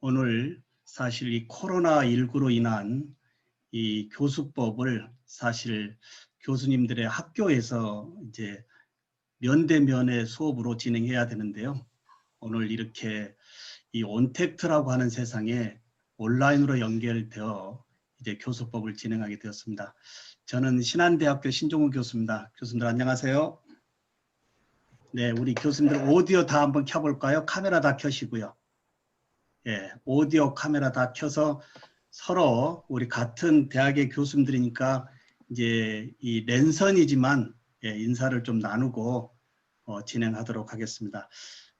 오늘 사실 이 코로나19로 인한 이 교수법을 사실 교수님들의 학교에서 이제 면대면의 수업으로 진행해야 되는데요. 오늘 이렇게 이 온택트라고 하는 세상에 온라인으로 연결되어 이제 교수법을 진행하게 되었습니다. 저는 신한대학교 신종우 교수입니다. 교수님들 안녕하세요. 네, 우리 교수님들 오디오 다 한번 켜볼까요? 카메라 다 켜시고요. 예, 오디오 카메라 다 켜서 서로 우리 같은 대학의 교수님들이니까 이제 이 랜선이지만 예, 인사를 좀 나누고 진행하도록 하겠습니다.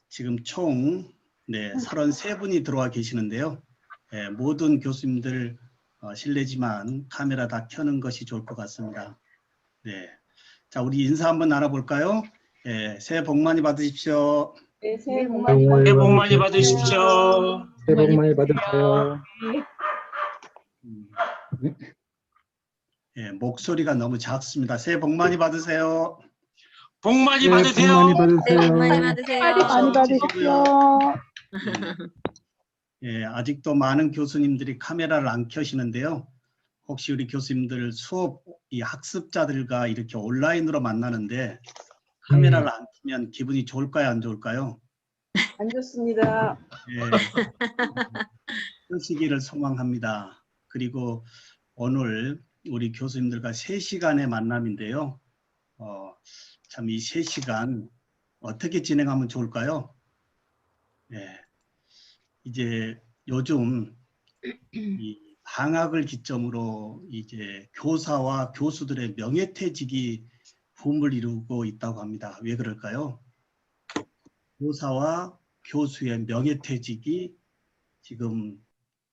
지금 총 33분이 들어와 계시는데요. 예, 모든 교수님들 실례지만 카메라 다 켜는 것이 좋을 것 같습니다. 네, 자 우리 인사 한번 나눠볼까요? 예, 새해 복 많이 받으십시오. 네, 새해 복 많이 받으십시오. 새해 복 많이 받으세요. 예, 목소리가 너무 작습니다. 새해 복 많이 받으세요. 복 많이 새해 복 받으세요. 많이 받으세요. 새해 복 많이 받으세요. 많이 받으십시오. 예, 아직도 많은 교수님들이 카메라를 안 켜시는데요. 혹시 우리 교수님들 수업 이 학습자들과 이렇게 온라인으로 만나는데 카메라를 안 켜면 기분이 좋을까요, 안 좋을까요? 안 좋습니다. 예, 끄시기를 소망합니다. 그리고 오늘 우리 교수님들과 3시간의 만남인데요. 참 이 3시간 어떻게 진행하면 좋을까요? 예, 이제 요즘 이 방학을 기점으로 이제 교사와 교수들의 명예퇴직이 붐을 이루고 있다고 합니다. 왜 그럴까요? 교사와 교수의 명예퇴직이 지금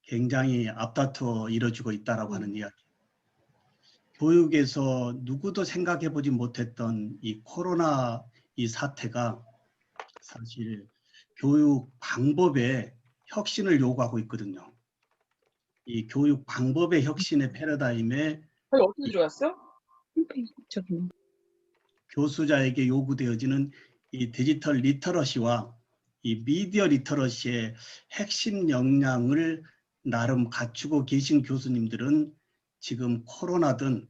굉장히 앞다투어 이루어지고 있다고 하는 이야기. 교육에서 누구도 생각해 보지 못했던 이 코로나 이 사태가 사실 교육 방법의 혁신을 요구하고 있거든요. 이 교육 방법의 혁신의 패러다임에 어떻게 들어왔어? 교수자에게 요구되어지는 이 디지털 리터러시와 이 미디어 리터러시의 핵심 역량을 나름 갖추고 계신 교수님들은 지금 코로나든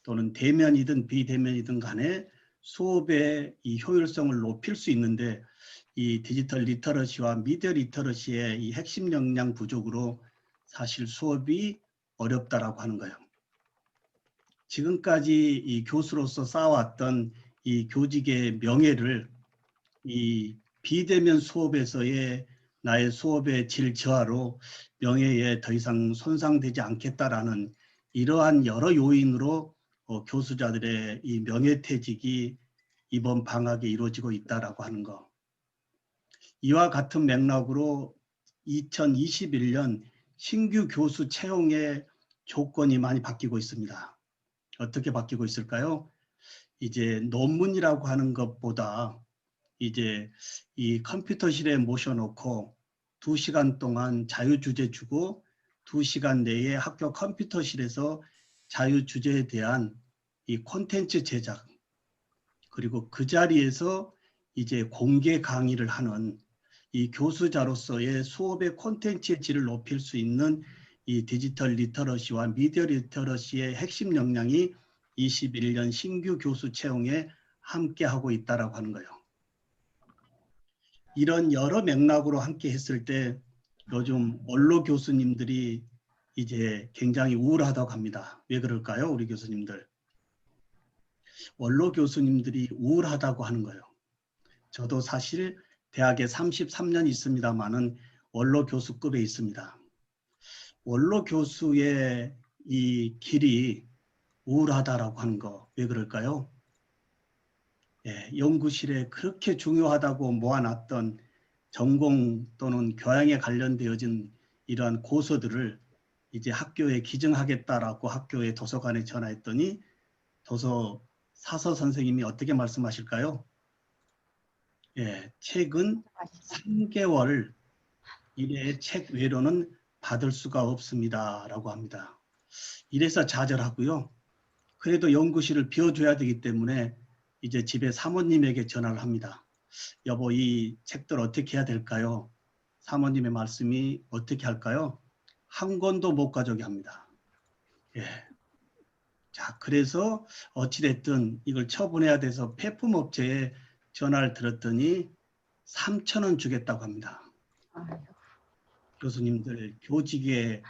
또는 대면이든 비대면이든 간에 수업의 이 효율성을 높일 수 있는데 이 디지털 리터러시와 미디어 리터러시의 이 핵심 역량 부족으로 사실 수업이 어렵다라고 하는 거예요. 지금까지 이 교수로서 쌓아왔던 이 교직의 명예를 이 비대면 수업에서의 나의 수업의 질 저하로 명예에 더 이상 손상되지 않겠다라는 이러한 여러 요인으로 교수자들의 이 명예퇴직이 이번 방학에 이루어지고 있다라고 하는 거. 이와 같은 맥락으로 2021년 신규 교수 채용의 조건이 많이 바뀌고 있습니다. 어떻게 바뀌고 있을까요? 이제 논문이라고 하는 것보다 이제 이 컴퓨터실에 모셔놓고 2시간 동안 자유주제 주고 2시간 내에 학교 컴퓨터실에서 자유주제에 대한 이 콘텐츠 제작 그리고 그 자리에서 이제 공개 강의를 하는 이 교수자로서의 수업의 콘텐츠의 질을 높일 수 있는 이 디지털 리터러시와 미디어 리터러시의 핵심 역량이 21년 신규 교수 채용에 함께하고 있다라고 하는 거예요. 이런 여러 맥락으로 함께 했을 때 요즘 원로 교수님들이 이제 굉장히 우울하다고 합니다. 왜 그럴까요? 우리 교수님들. 원로 교수님들이 우울하다고 하는 거예요. 저도 사실 대학에 33년 있습니다만은 원로 교수급에 있습니다. 원로 교수의 이 길이 우울하다라고 하는 거 왜 그럴까요? 예, 연구실에 그렇게 중요하다고 모아놨던 전공 또는 교양에 관련되어진 이러한 고서들을 이제 학교에 기증하겠다라고 학교의 도서관에 전화했더니 사서 선생님이 어떻게 말씀하실까요? 예, 책은 3개월 이내에 책 외로는 받을 수가 없습니다 라고 합니다. 이래서 좌절하고요. 그래도 연구실을 비워줘야 되기 때문에 이제 집에 사모님에게 전화를 합니다. 여보, 이 책들 어떻게 해야 될까요? 사모님의 말씀이 어떻게 할까요? 한 권도 못 가져오게 합니다. 예. 자, 그래서 어찌됐든 이걸 처분해야 돼서 폐품업체에 전화를 드렸더니 3,000원 주겠다고 합니다. 교수님들 교직에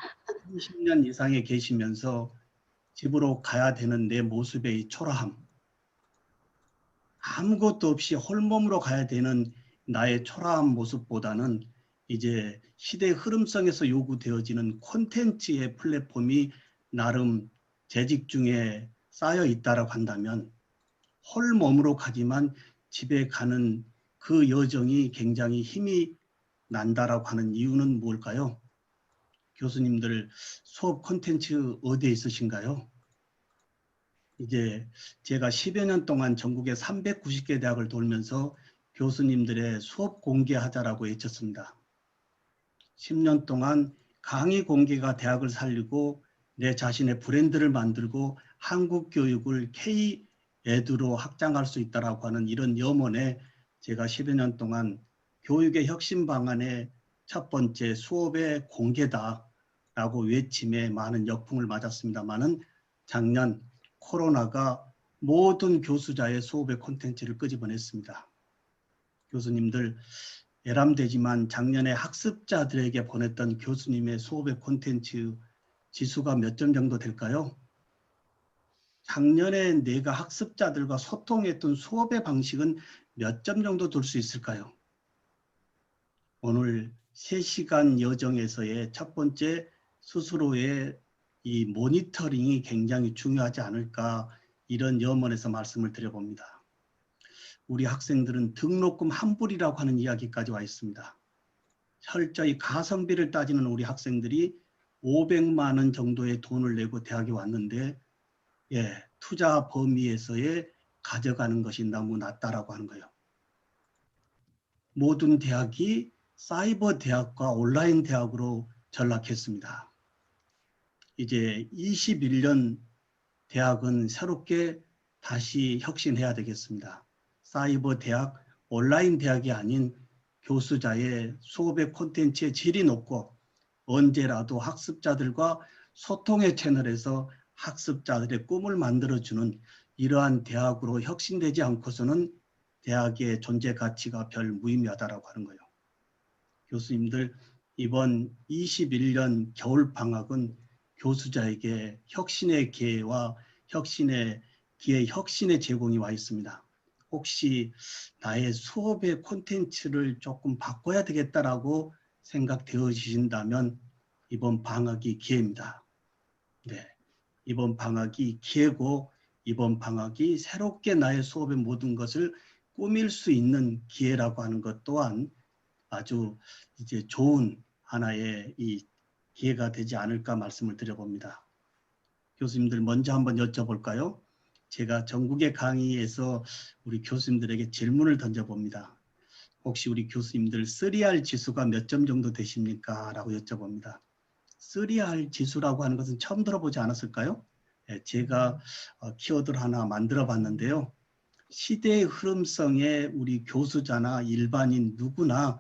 30년 이상에 계시면서 집으로 가야 되는 내 모습의 이 초라함, 아무것도 없이 홀몸으로 가야 되는 나의 초라한 모습보다는 이제 시대의 흐름성에서 요구되어지는 콘텐츠의 플랫폼이 나름 재직 중에 쌓여 있다라고 한다면 홀몸으로 가지만 집에 가는 그 여정이 굉장히 힘이 난다라고 하는 이유는 뭘까요? 교수님들 수업 콘텐츠 어디에 있으신가요? 이제 제가 10여 년 동안 전국의 390개 대학을 돌면서 교수님들의 수업 공개하자라고 외쳤습니다. 10년 동안 강의 공개가 대학을 살리고 내 자신의 브랜드를 만들고 한국 교육을 K-에듀로 확장할 수 있다라고 하는 이런 염원에 제가 10여 년 동안 교육의 혁신 방안의 첫 번째 수업의 공개다라고 외침에 많은 역풍을 맞았습니다만은 작년 코로나가 모든 교수자의 수업의 콘텐츠를 끄집어냈습니다. 교수님들 예람되지만 작년에 학습자들에게 보냈던 교수님의 수업의 콘텐츠 지수가 몇 점 정도 될까요? 작년에 내가 학습자들과 소통했던 수업의 방식은 몇 점 정도 둘 수 있을까요? 오늘 3시간 여정에서의 첫 번째 스스로의 이 모니터링이 굉장히 중요하지 않을까 이런 염원에서 말씀을 드려봅니다. 우리 학생들은 등록금 환불이라고 하는 이야기까지 와 있습니다. 철저히 가성비를 따지는 우리 학생들이 500만 원 정도의 돈을 내고 대학에 왔는데 투자 범위에서의 가져가는 것이 너무 낮다라고 하는 거예요. 모든 대학이 사이버 대학과 온라인 대학으로 전락했습니다. 이제 21년 대학은 새롭게 다시 혁신해야 되겠습니다. 사이버 대학, 온라인 대학이 아닌 교수자의 수업의 콘텐츠의 질이 높고 언제라도 학습자들과 소통의 채널에서 학습자들의 꿈을 만들어주는 이러한 대학으로 혁신되지 않고서는 대학의 존재 가치가 별 무의미하다라고 하는 거예요. 교수님들 이번 21년 겨울방학은 교수자에게 혁신의 기회와 혁신의 제공이 와 있습니다. 혹시 나의 수업의 콘텐츠를 조금 바꿔야 되겠다라고 생각되어지신다면 이번 방학이 기회입니다. 네, 이번 방학이 기회고 이번 방학이 새롭게 나의 수업의 모든 것을 꾸밀 수 있는 기회라고 하는 것 또한 아주 이제 좋은 하나의 이 기회가 되지 않을까 말씀을 드려봅니다. 교수님들 먼저 한번 여쭤볼까요? 제가 전국의 강의에서 우리 교수님들에게 질문을 던져봅니다. 혹시 우리 교수님들 3R 지수가 몇 점 정도 되십니까? 라고 여쭤봅니다. 3R 지수라고 하는 것은 처음 들어보지 않았을까요? 제가 키워드를 하나 만들어 봤는데요. 시대의 흐름성에 우리 교수자나 일반인 누구나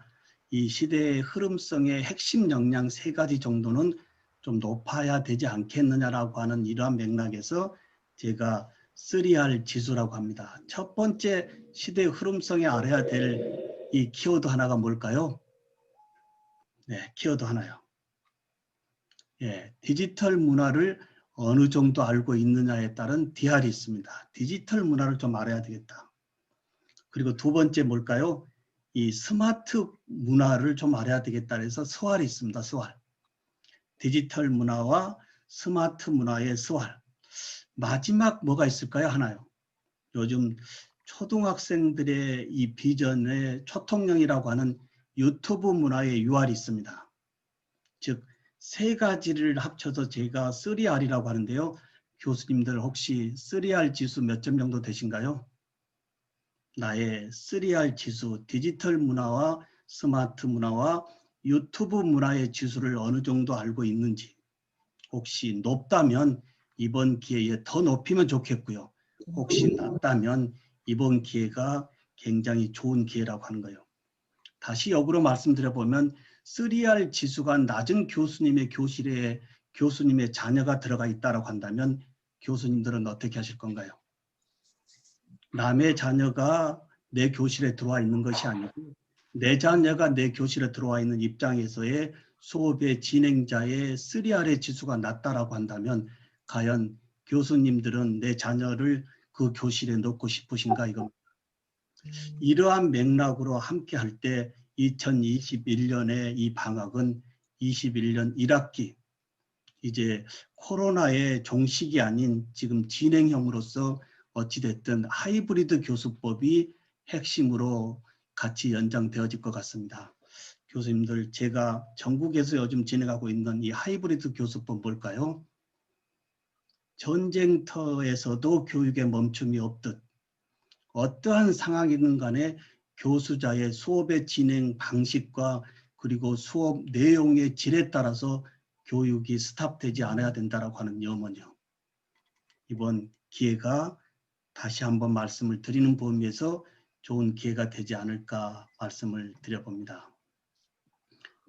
이 시대의 흐름성의 핵심 역량 3가지 정도는 좀 높아야 되지 않겠느냐라고 하는 이러한 맥락에서 제가 3R 지수라고 합니다. 첫 번째 시대의 흐름성에 알아야 될 이 키워드 하나가 뭘까요? 네, 키워드 하나요. 디지털 문화를 어느 정도 알고 있느냐에 따른 DR이 있습니다. 디지털 문화를 좀 알아야 되겠다. 그리고 두 번째 뭘까요? 이 스마트 문화를 좀 알아야 되겠다 해서 스왈이 있습니다. 스왈. 디지털 문화와 스마트 문화의 스왈. 마지막 뭐가 있을까요? 하나요. 요즘 초등학생들의 이 비전의 초통령이라고 하는 유튜브 문화의 UR이 있습니다. 즉 3가지를 합쳐서 제가 3R이라고 하는데요. 교수님들 혹시 3R 지수 몇 점 정도 되신가요? 나의 3R 지수, 디지털 문화와 스마트 문화와 유튜브 문화의 지수를 어느 정도 알고 있는지 혹시 높다면 이번 기회에 더 높이면 좋겠고요. 혹시 낮다면 이번 기회가 굉장히 좋은 기회라고 하는 거예요. 다시 역으로 말씀드려보면 3R 지수가 낮은 교수님의 교실에 교수님의 자녀가 들어가 있다고 한다면 교수님들은 어떻게 하실 건가요? 남의 자녀가 내 교실에 들어와 있는 것이 아니고 내 자녀가 내 교실에 들어와 있는 입장에서의 수업의 진행자의 3R의 지수가 낮다라고 한다면 과연 교수님들은 내 자녀를 그 교실에 넣고 싶으신가 이겁니다. 이러한 맥락으로 함께 할 때 2021년의 이 방학은 21년 1학기 이제 코로나의 종식이 아닌 지금 진행형으로서 어찌됐든 하이브리드 교수법이 핵심으로 같이 연장되어질 것 같습니다. 교수님들, 제가 전국에서 요즘 진행하고 있는 이 하이브리드 교수법 뭘까요? 전쟁터에서도 교육에 멈춤이 없듯 어떠한 상황이든 간에 교수자의 수업의 진행 방식과 그리고 수업 내용의 질에 따라서 교육이 스탑되지 않아야 된다고 하는 염원이요. 이번 기회가 다시 한번 말씀을 드리는 범위에서 좋은 기회가 되지 않을까 말씀을 드려봅니다.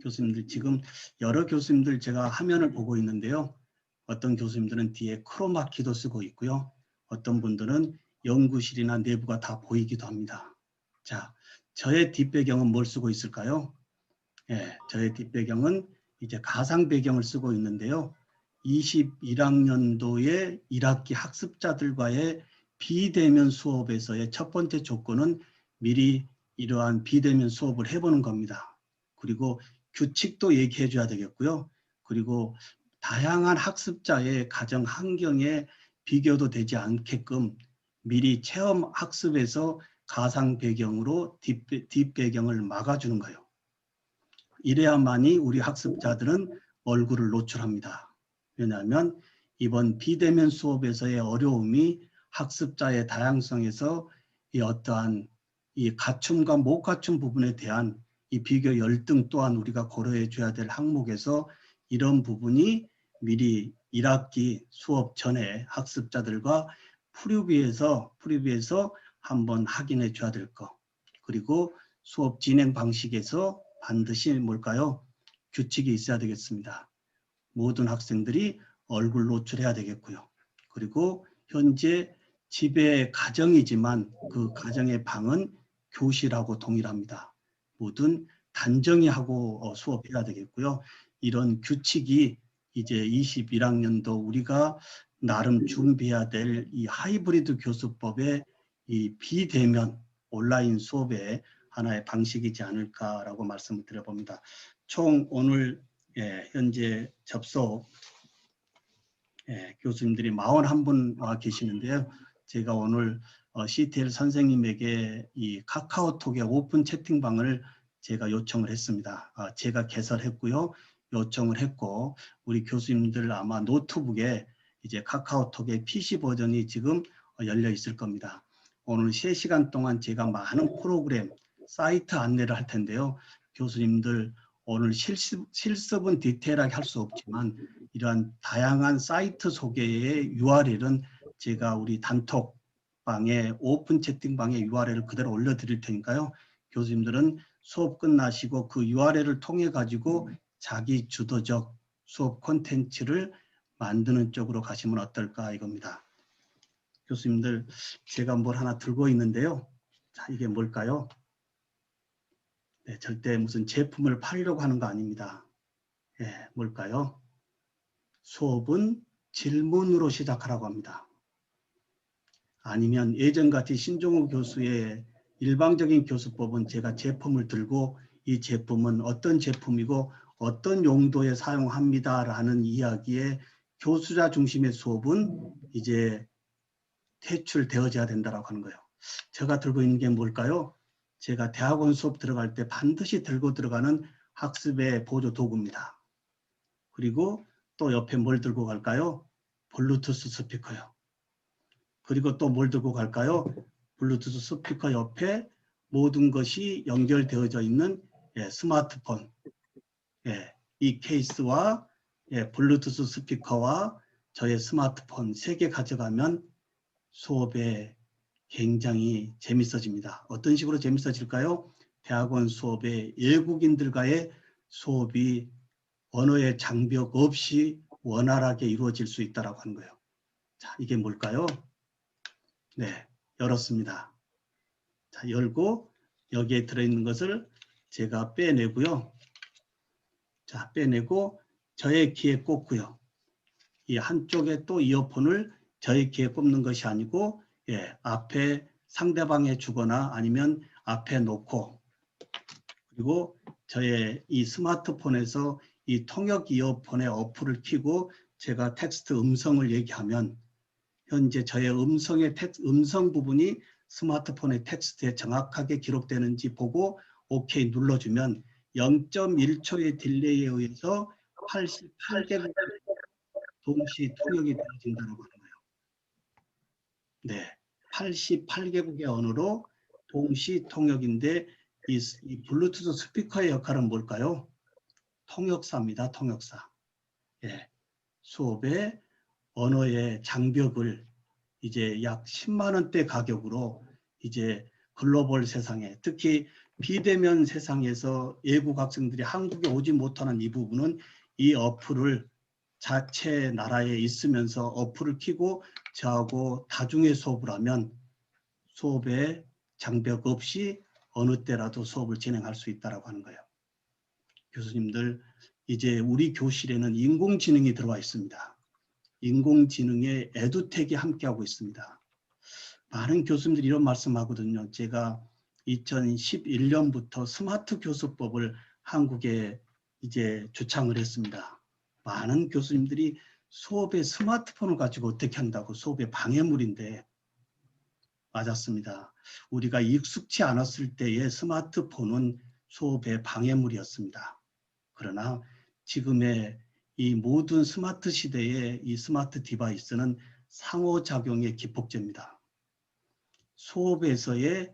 교수님들, 지금 여러 교수님들 제가 화면을 보고 있는데요. 어떤 교수님들은 뒤에 크로마키도 쓰고 있고요. 어떤 분들은 연구실이나 내부가 다 보이기도 합니다. 자, 저의 뒷배경은 뭘 쓰고 있을까요? 예, 저의 뒷배경은 이제 가상 배경을 쓰고 있는데요. 21학년도의 1학기 학습자들과의 비대면 수업에서의 첫 번째 조건은 미리 이러한 비대면 수업을 해보는 겁니다. 그리고 규칙도 얘기해 줘야 되겠고요. 그리고 다양한 학습자의 가정 환경에 비교도 되지 않게끔 미리 체험 학습에서 가상 배경으로 뒷배경을 막아주는 거예요. 이래야만이 우리 학습자들은 얼굴을 노출합니다. 왜냐하면 이번 비대면 수업에서의 어려움이 학습자의 다양성에서 이 어떠한 이 갖춤과 못 갖춤 부분에 대한 이 비교 열등 또한 우리가 고려해 줘야 될 항목에서 이런 부분이 미리 1학기 수업 전에 학습자들과 프리뷰에서 한번 확인해 줘야 될 거. 그리고 수업 진행 방식에서 반드시 뭘까요? 규칙이 있어야 되겠습니다. 모든 학생들이 얼굴 노출해야 되겠고요. 그리고 현재 집의 가정이지만 그 가정의 방은 교실하고 동일합니다. 모든 단정히 하고 수업해야 되겠고요. 이런 규칙이 이제 21학년도 우리가 나름 준비해야 될 이 하이브리드 교수법의 이 비대면 온라인 수업의 하나의 방식이지 않을까라고 말씀을 드려봅니다. 총 오늘 현재 접속 교수님들이 41분 와 계시는데요. 제가 오늘 CTL 선생님에게 이 카카오톡의 오픈 채팅방을 제가 요청을 했습니다. 제가 개설했고요. 요청을 했고 우리 교수님들 아마 노트북에 이제 카카오톡의 PC 버전이 지금 열려 있을 겁니다. 오늘 3시간 동안 제가 많은 프로그램, 사이트 안내를 할 텐데요. 교수님들 오늘 실습은 디테일하게 할 수 없지만 이러한 다양한 사이트 소개의 URL은 제가 우리 단톡방에 오픈 채팅방에 URL을 그대로 올려드릴 테니까요. 교수님들은 수업 끝나시고 그 URL을 통해 가지고 자기 주도적 수업 콘텐츠를 만드는 쪽으로 가시면 어떨까 이겁니다. 교수님들 제가 뭘 하나 들고 있는데요. 자, 이게 뭘까요? 네, 절대 무슨 제품을 팔려고 하는 거 아닙니다. 뭘까요? 수업은 질문으로 시작하라고 합니다. 아니면 예전같이 신종우 교수의 일방적인 교수법은 제가 제품을 들고 이 제품은 어떤 제품이고 어떤 용도에 사용합니다라는 이야기에 교수자 중심의 수업은 이제 퇴출되어져야 된다고 하는 거예요. 제가 들고 있는 게 뭘까요? 제가 대학원 수업 들어갈 때 반드시 들고 들어가는 학습의 보조 도구입니다. 그리고 또 옆에 뭘 들고 갈까요? 블루투스 스피커요. 그리고 또 뭘 들고 갈까요? 블루투스 스피커 옆에 모든 것이 연결되어져 있는 스마트폰. 이 케이스와 블루투스 스피커와 저의 스마트폰 3개 가져가면 수업에 굉장히 재밌어집니다. 어떤 식으로 재밌어질까요? 대학원 수업에 외국인들과의 수업이 언어의 장벽 없이 원활하게 이루어질 수 있다라고 하는 거예요. 자, 이게 뭘까요? 네, 열었습니다. 자, 열고 여기에 들어있는 것을 제가 빼내고요. 자, 빼내고 저의 키에 꽂고요. 이 한쪽에 또 이어폰을 저의 키에 꼽는 것이 아니고 앞에 상대방에 주거나 아니면 앞에 놓고 그리고 저의 이 스마트폰에서 이 통역 이어폰의 어플을 켜고 제가 텍스트 음성을 얘기하면 현재 저의 음성 부분이 스마트폰의 텍스트에 정확하게 기록되는지 보고 OK 눌러주면 0.1초의 딜레이에 의해서 88개 동시 통역이 되어진다고 하는 거예요. 네, 88개국의 언어로 동시 통역인데 이 블루투스 스피커의 역할은 뭘까요? 통역사입니다. 통역사. 예, 수업에 언어의 장벽을 이제 약 10만 원대 가격으로 이제 글로벌 세상에 특히 비대면 세상에서 외국 학생들이 한국에 오지 못하는 이 부분은 이 어플을 자체 나라에 있으면서 어플을 켜고 저하고 다중의 수업을 하면 수업에 장벽 없이 어느 때라도 수업을 진행할 수 있다고 하는 거예요. 교수님들 이제 우리 교실에는 인공지능이 들어와 있습니다. 인공지능의 에듀텍이 함께하고 있습니다. 많은 교수님들이 이런 말씀하거든요. 제가 2011년부터 스마트 교수법을 한국에 이제 주창을 했습니다. 많은 교수님들이 수업에 스마트폰을 가지고 어떻게 한다고 수업에 방해물인데 맞았습니다. 우리가 익숙치 않았을 때의 스마트폰은 수업의 방해물이었습니다. 그러나 지금의 이 모든 스마트 시대의 이 스마트 디바이스는 상호작용의 기폭제입니다. 수업에서의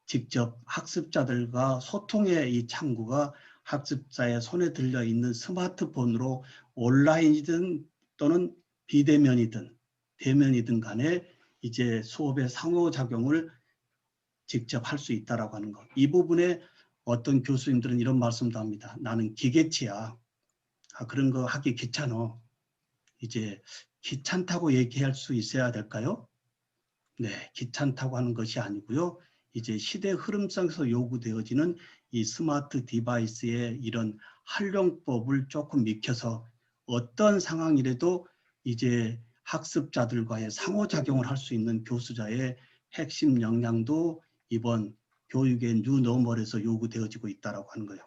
직접 학습자들과 소통의 이 창구가 학습자의 손에 들려 있는 스마트폰으로 온라인이든 또는 비대면이든 대면이든 간에 이제 수업의 상호작용을 직접 할 수 있다라고 하는 것. 이 부분에 어떤 교수님들은 이런 말씀도 합니다. 나는 기계치야. 그런 거 하기 귀찮아. 이제 귀찮다고 얘기할 수 있어야 될까요? 네, 귀찮다고 하는 것이 아니고요. 이제 시대 흐름상에서 요구되어지는 이 스마트 디바이스의 이런 활용법을 조금 익혀서 어떤 상황이라도 이제 학습자들과의 상호작용을 할 수 있는 교수자의 핵심 역량도 이번 교육의 뉴노멀에서 요구되어지고 있다고 하는 거예요.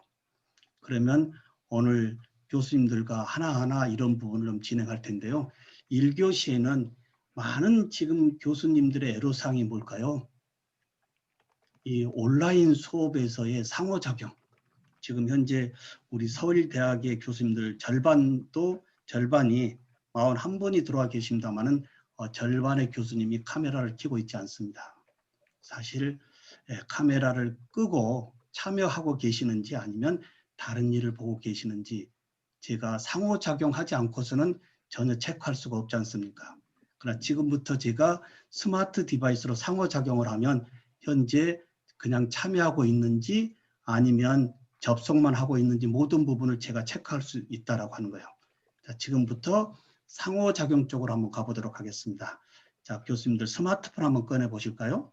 그러면 오늘 교수님들과 하나하나 이런 부분을 좀 진행할 텐데요. 1교시에는 많은 지금 교수님들의 애로사항이 뭘까요? 이 온라인 수업에서의 상호작용. 지금 현재 우리 서울대학의 교수님들 절반이 41분이 들어와 계십니다만은 절반의 교수님이 카메라를 켜고 있지 않습니다. 사실 카메라를 끄고 참여하고 계시는지 아니면 다른 일을 보고 계시는지 제가 상호작용하지 않고서는 전혀 체크할 수가 없지 않습니까? 그러나 지금부터 제가 스마트 디바이스로 상호작용을 하면 현재 그냥 참여하고 있는지 아니면 접속만 하고 있는지 모든 부분을 제가 체크할 수 있다라고 하는 거예요. 자, 지금부터 상호작용 쪽으로 한번 가보도록 하겠습니다. 자, 교수님들 스마트폰 한번 꺼내 보실까요?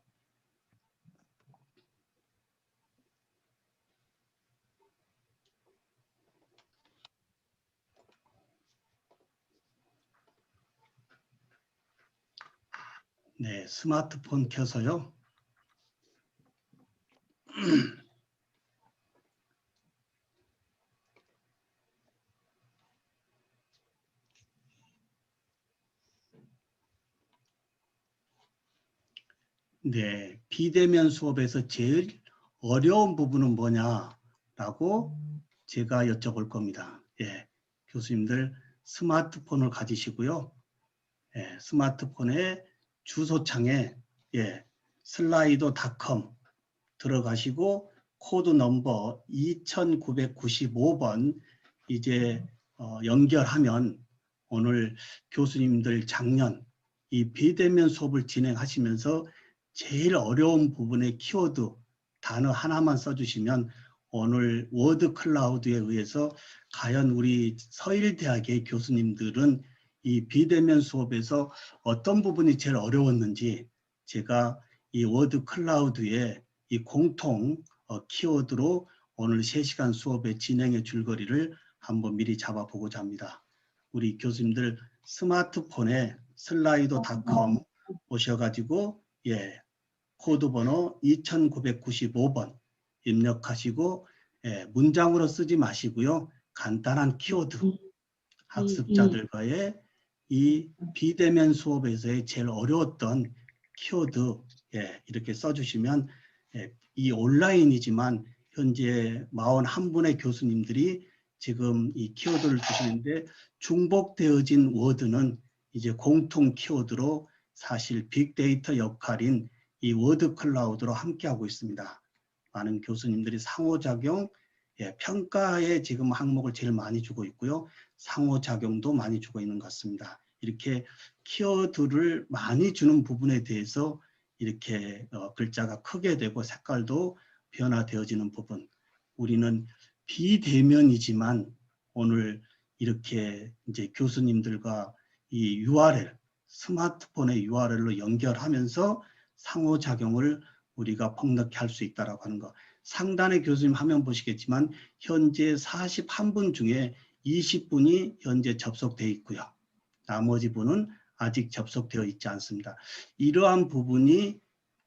네, 스마트폰 켜서요. 네, 비대면 수업에서 제일 어려운 부분은 뭐냐라고 제가 여쭤볼 겁니다. 예, 교수님들 스마트폰을 가지시고요. 예, 스마트폰의 주소창에 슬라이도.com 들어가시고 코드 넘버 2995번 이제 연결하면 오늘 교수님들 작년 이 비대면 수업을 진행하시면서 제일 어려운 부분의 키워드 단어 하나만 써주시면 오늘 워드 클라우드에 의해서 과연 우리 서일대학의 교수님들은 이 비대면 수업에서 어떤 부분이 제일 어려웠는지 제가 이 워드 클라우드의 이 공통 키워드로 오늘 3시간 수업의 진행의 줄거리를 한번 미리 잡아보고자 합니다. 우리 교수님들 스마트폰에 슬라이도.com 오셔가지고 코드 번호 2995번 입력하시고 문장으로 쓰지 마시고요. 간단한 키워드 학습자들과의 이 비대면 수업에서의 제일 어려웠던 키워드 이렇게 써주시면 이 온라인이지만 현재 41분의 교수님들이 지금 이 키워드를 주시는데 중복되어진 워드는 이제 공통 키워드로 사실 빅데이터 역할인 이 워드 클라우드로 함께하고 있습니다. 많은 교수님들이 상호작용, 평가에 지금 항목을 제일 많이 주고 있고요. 상호작용도 많이 주고 있는 것 같습니다. 이렇게 키워드를 많이 주는 부분에 대해서 이렇게 글자가 크게 되고 색깔도 변화되어지는 부분. 우리는 비대면이지만 오늘 이렇게 이제 교수님들과 이 URL, 스마트폰의 URL로 연결하면서 상호작용을 우리가 폭넓게 할 수 있다고 하는 거. 상단의 교수님 화면 보시겠지만 현재 41분 중에 20분이 현재 접속되어 있고요. 나머지 분은 아직 접속되어 있지 않습니다. 이러한 부분이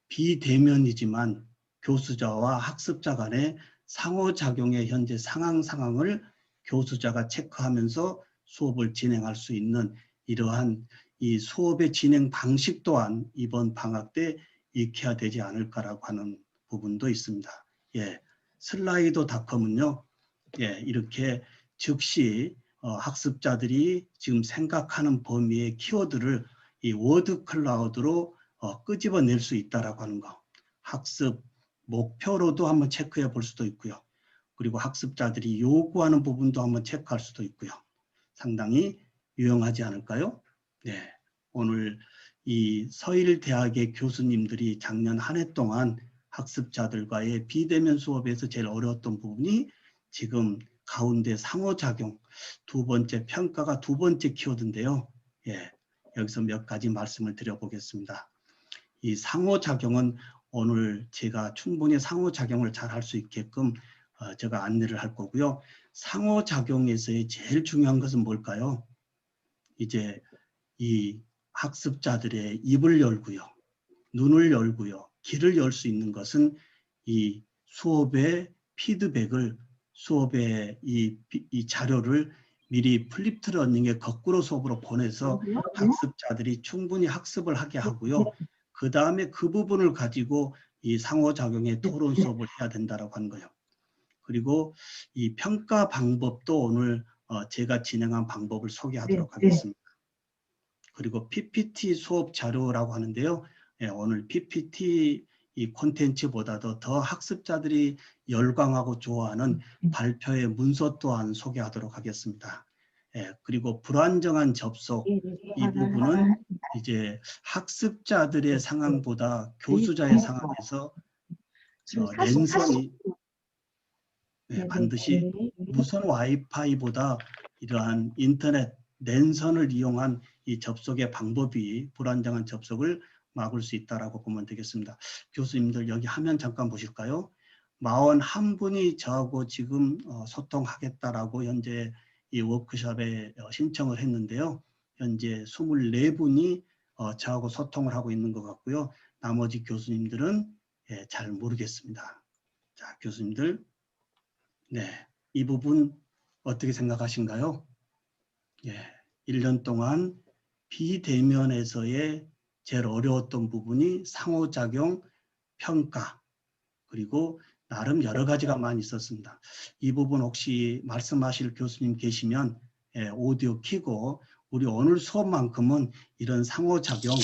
비대면이지만 교수자와 학습자 간의 상호작용의 현재 상황을 교수자가 체크하면서 수업을 진행할 수 있는 이러한 이 수업의 진행 방식 또한 이번 방학 때 익혀야 되지 않을까라고 하는 부분도 있습니다. 슬라이도.com은요, 이렇게 즉시 학습자들이 지금 생각하는 범위의 키워드를 이 워드 클라우드로 끄집어낼 수 있다라고 하는 거. 학습 목표로도 한번 체크해 볼 수도 있고요. 그리고 학습자들이 요구하는 부분도 한번 체크할 수도 있고요. 상당히 유용하지 않을까요? 오늘 이 서일대학의 교수님들이 작년 한 해 동안 학습자들과의 비대면 수업에서 제일 어려웠던 부분이 지금 가운데 상호작용, 두 번째 평가가 두 번째 키워드인데요. 여기서 몇 가지 말씀을 드려보겠습니다. 이 상호작용은 오늘 제가 충분히 상호작용을 잘 할 수 있게끔 제가 안내를 할 거고요. 상호작용에서의 제일 중요한 것은 뭘까요? 이제 이 학습자들의 입을 열고요. 눈을 열고요. 귀를 열 수 있는 것은 이 수업의 피드백을 수업의 이 자료를 미리 플립트 러닝에 거꾸로 수업으로 보내서 학습자들이 충분히 학습을 하게 하고요. 그 다음에 그 부분을 가지고 이 상호작용의 토론 수업을 해야 된다고 하는 거예요. 그리고 이 평가 방법도 오늘 제가 진행한 방법을 소개하도록 하겠습니다. 그리고 PPT 수업 자료라고 하는데요. 오늘 PPT 이 콘텐츠보다도 더 학습자들이 열광하고 좋아하는 발표의 문서 또한 소개하도록 하겠습니다. 그리고 불안정한 접속, 이 부분은 이제 학습자들의 상황보다 교수자의 상황에서 랜선이 반드시 무선 와이파이보다 이러한 인터넷 랜선을 이용한 이 접속의 방법이 불안정한 접속을 막을 수 있다라고 보면 되겠습니다. 교수님들 여기 화면 잠깐 보실까요? 41분이 저하고 지금 소통하겠다라고 현재 이 워크숍에 신청을 했는데요. 현재 24분이 저하고 소통을 하고 있는 것 같고요. 나머지 교수님들은 잘 모르겠습니다. 자, 교수님들, 이 부분 어떻게 생각하신가요? 1년 동안 비대면에서의 제일 어려웠던 부분이 상호작용, 평가, 그리고 나름 여러 가지가 많이 있었습니다. 이 부분 혹시 말씀하실 교수님 계시면 오디오 켜고 우리 오늘 수업만큼은 이런 상호작용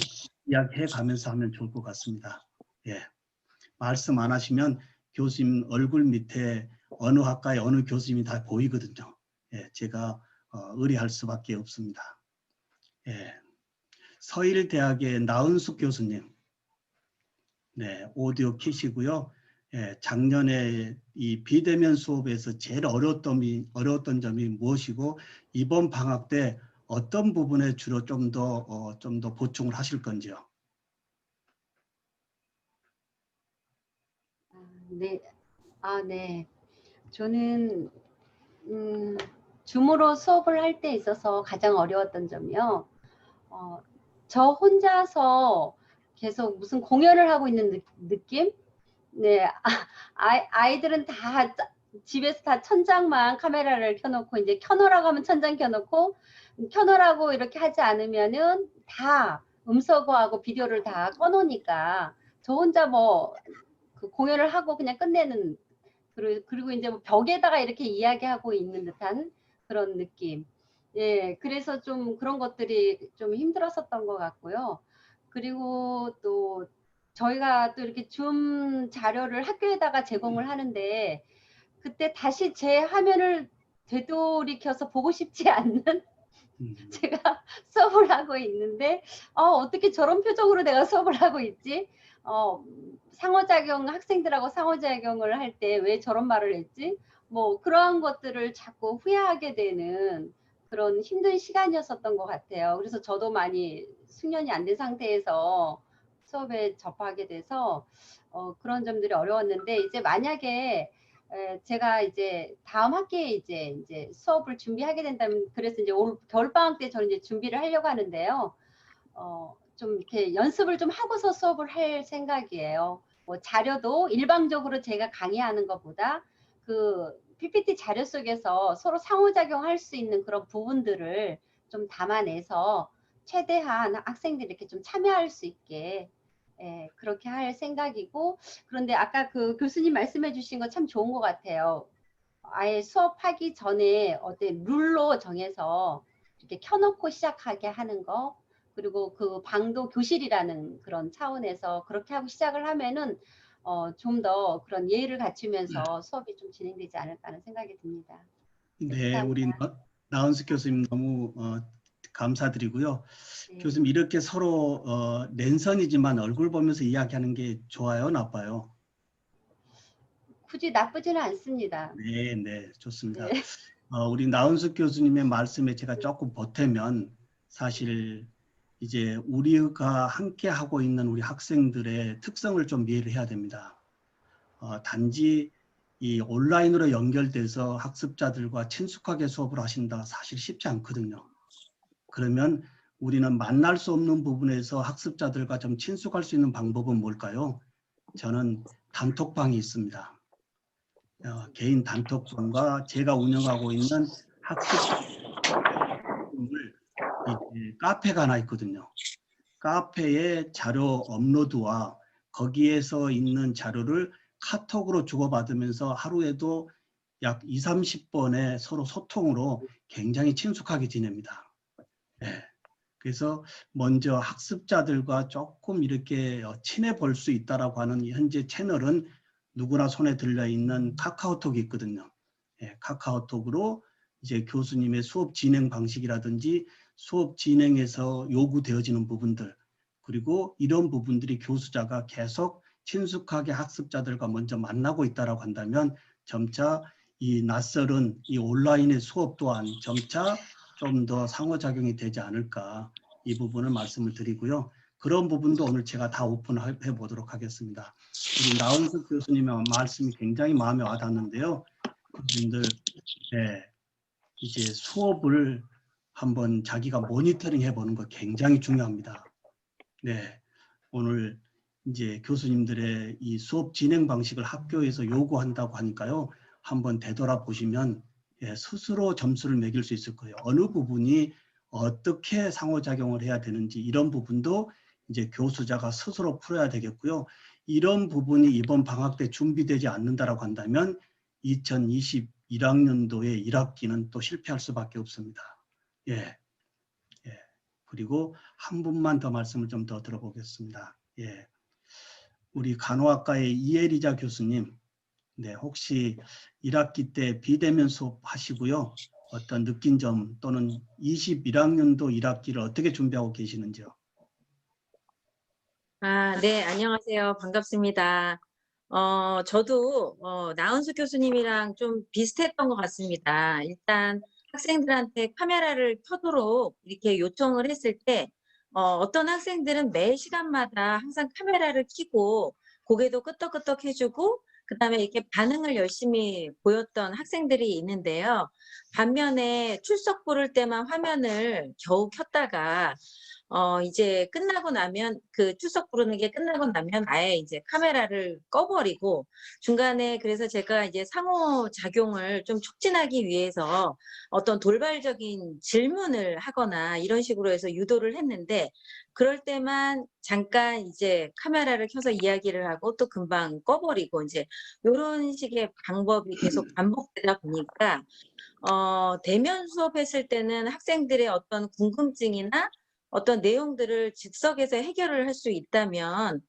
이야기해 가면서 하면 좋을 것 같습니다. 말씀 안 하시면 교수님 얼굴 밑에 어느 학과의 어느 교수님이 다 보이거든요. 제가 의뢰할 수밖에 없습니다. 서일대학의 나은숙 교수님, 오디오 켜시고요. 작년에 이 비대면 수업에서 제일 어려웠던 점이 무엇이고 이번 방학 때 어떤 부분에 주로 좀 더 보충을 하실 건지요? 네, 네. 저는 줌으로 수업을 할 때 있어서 가장 어려웠던 점이요. 저 혼자서 계속 무슨 공연을 하고 있는 느낌? 네, 아이들은 다 집에서 다 천장만 카메라를 켜놓고 이제 켜놓으라고 하면 천장 켜놓고 켜놓으라고 이렇게 하지 않으면은 다 음소거하고 비디오를 다 꺼놓으니까 저 혼자 뭐 그 공연을 하고 그냥 끝내는 그리고 이제 뭐 벽에다가 이렇게 이야기하고 있는 듯한 그런 느낌. 예, 그래서 좀 그런 것들이 좀 힘들었었던 것 같고요. 그리고 또 저희가 또 이렇게 줌 자료를 학교에다가 제공을 하는데 그때 다시 제 화면을 되돌이켜서 보고 싶지 않는 제가 수업을 하고 있는데 어떻게 저런 표정으로 내가 수업을 하고 있지? 상호작용 학생들하고 상호작용을 할 때 왜 저런 말을 했지? 뭐 그러한 것들을 자꾸 후회하게 되는 그런 힘든 시간이었었던 것 같아요. 그래서 저도 많이 숙련이 안 된 상태에서 수업에 접하게 돼서 그런 점들이 어려웠는데 이제 만약에 제가 이제 다음 학기에 이제 수업을 준비하게 된다면 그래서 이제 올 겨울방학 때 저는 이제 준비를 하려고 하는데요. 좀 이렇게 연습을 좀 하고서 수업을 할 생각이에요. 뭐 자료도 일방적으로 제가 강의하는 것보다 그 PPT 자료 속에서 서로 상호작용할 수 있는 그런 부분들을 좀 담아내서 최대한 학생들이 이렇게 좀 참여할 수 있게 그렇게 할 생각이고 그런데 아까 그 교수님 말씀해 주신 거 참 좋은 것 같아요. 아예 수업하기 전에 어떤 룰로 정해서 이렇게 켜놓고 시작하게 하는 거 그리고 그 방도 교실이라는 그런 차원에서 그렇게 하고 시작을 하면은 좀 더 그런 예의를 갖추면서 수업이 좀 진행되지 않을까 하는 생각이 듭니다. 네, 우리 나은숙 교수님 너무 감사드리고요. 네. 교수님 이렇게 서로 랜선이지만 얼굴 보면서 이야기하는 게 좋아요, 나빠요? 굳이 나쁘지는 않습니다. 네, 네, 좋습니다. 네. 우리 나은숙 교수님의 말씀에 제가 조금 보태면 사실 이제 우리가 함께 하고 있는 우리 학생들의 특성을 좀 이해를 해야 됩니다. 단지 이 온라인으로 연결돼서 학습자들과 친숙하게 수업을 하신다 사실 쉽지 않거든요. 그러면 우리는 만날 수 없는 부분에서 학습자들과 좀 친숙할 수 있는 방법은 뭘까요? 저는 단톡방이 있습니다. 개인 단톡방과 제가 운영하고 있는 학습 카페가 하나 있거든요. 카페에 자료 업로드와 거기에서 있는 자료를 카톡으로 주고받으면서 하루에도 약 20-30번의 서로 소통으로 굉장히 친숙하게 지냅니다. 네. 그래서 먼저 학습자들과 조금 이렇게 친해 볼 수 있다라고 하는 현재 채널은 누구나 손에 들려 있는 카카오톡이 있거든요. 네, 카카오톡으로 이제 교수님의 수업 진행 방식이라든지 수업 진행에서 요구되어지는 부분들 그리고 이런 부분들이 교수자가 계속 친숙하게 학습자들과 먼저 만나고 있다라고 한다면 점차 이 낯설은 이 온라인의 수업 또한 점차 좀 더 상호작용이 되지 않을까 이 부분을 말씀을 드리고요. 그런 부분도 오늘 제가 다 오픈해 보도록 하겠습니다. 우리 나은숙 교수님의 말씀이 굉장히 마음에 와닿는데요. 그분들 이제 수업을 한번 자기가 모니터링 해보는 거 굉장히 중요합니다. 네, 오늘 이제 교수님들의 이 수업 진행 방식을 학교에서 요구한다고 하니까요. 한번 되돌아보시면 스스로 점수를 매길 수 있을 거예요. 어느 부분이 어떻게 상호작용을 해야 되는지 이런 부분도 이제 교수자가 스스로 풀어야 되겠고요. 이런 부분이 이번 방학 때 준비되지 않는다라고 한다면 2021학년도의 1학기는 또 실패할 수밖에 없습니다. 예. 그리고 한 분만 더 말씀을 좀 더 들어보겠습니다. 예. 우리 간호학과의 이혜리자 교수님, 네, 혹시 1학기 때 비대면 수업 하시고요. 어떤 느낀 점 또는 21학년도 1학기를 어떻게 준비하고 계시는지요? 네, 안녕하세요. 반갑습니다. 저도 나은수 교수님이랑 좀 비슷했던 것 같습니다. 일단 학생들한테 카메라를 켜도록 이렇게 요청을 했을 때 어떤 학생들은 매 시간마다 항상 카메라를 켜고 고개도 끄덕끄덕 해주고 그다음에 이렇게 반응을 열심히 보였던 학생들이 있는데요. 반면에 출석 부를 때만 화면을 겨우 켰다가 이제 끝나고 나면 그 출석 부르는 게 끝나고 나면 아예 이제 카메라를 꺼버리고 중간에 그래서 제가 이제 상호작용을 좀 촉진하기 위해서 어떤 돌발적인 질문을 하거나 이런 식으로 해서 유도를 했는데 그럴 때만 잠깐 이제 카메라를 켜서 이야기를 하고 또 금방 꺼버리고 이제 요런 식의 방법이 계속 반복되다 보니까 대면 수업했을 때는 학생들의 어떤 궁금증이나 어떤 내용들을 즉석에서 해결을 할 수 있다면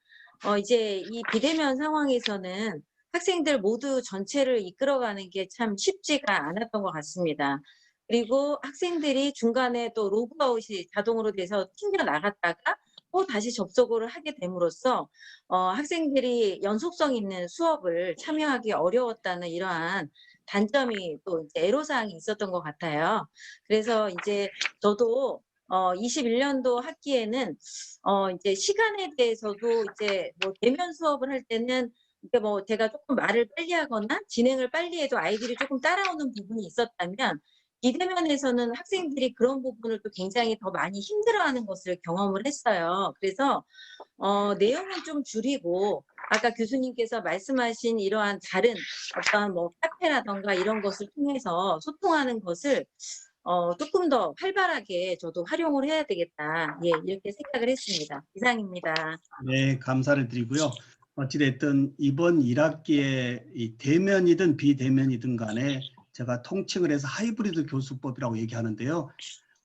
이제 이 비대면 상황에서는 학생들 모두 전체를 이끌어가는 게 참 쉽지가 않았던 것 같습니다. 그리고 학생들이 중간에 또 로그아웃이 자동으로 돼서 튕겨 나갔다가 또 다시 접속을 하게 됨으로써 학생들이 연속성 있는 수업을 참여하기 어려웠다는 이러한 단점이 또 이제 애로사항이 있었던 것 같아요. 그래서 이제 저도 21년도 학기에는 이제 시간에 대해서도 이제 뭐 대면 수업을 할 때는 이게 뭐 제가 조금 말을 빨리 하거나 진행을 빨리 해도 아이들이 조금 따라오는 부분이 있었다면 비대면에서는 학생들이 그런 부분을 또 굉장히 더 많이 힘들어하는 것을 경험을 했어요. 그래서 내용은 좀 줄이고 아까 교수님께서 말씀하신 이러한 다른 어떤 뭐 카페라던가 이런 것을 통해서 소통하는 것을 조금 더 활발하게 저도 활용을 해야 되겠다. 예, 이렇게 생각을 했습니다. 이상입니다. 네, 감사를 드리고요. 어찌됐든 이번 1학기에 이 대면이든 비대면이든 간에 제가 통칭을 해서 하이브리드 교수법이라고 얘기하는데요.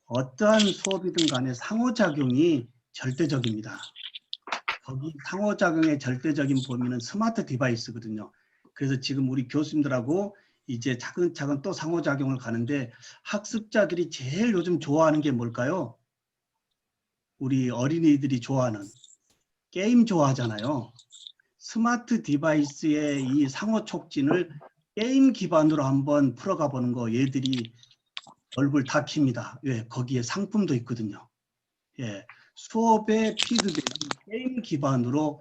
어떠한 수업이든 간에 상호작용이 절대적입니다. 거기 상호작용의 절대적인 범위는 스마트 디바이스거든요. 그래서 지금 우리 교수님들하고 이제 차근차근 또 상호작용을 가는데 학습자들이 제일 요즘 좋아하는 게 뭘까요? 우리 어린이들이 좋아하는 게임 좋아하잖아요. 스마트 디바이스의 이 상호 촉진을 게임 기반으로 한번 풀어가 보는 거 얘들이 얼굴 다 킵니다. 왜? 거기에 상품도 있거든요. 예, 수업의 피드백이 게임 기반으로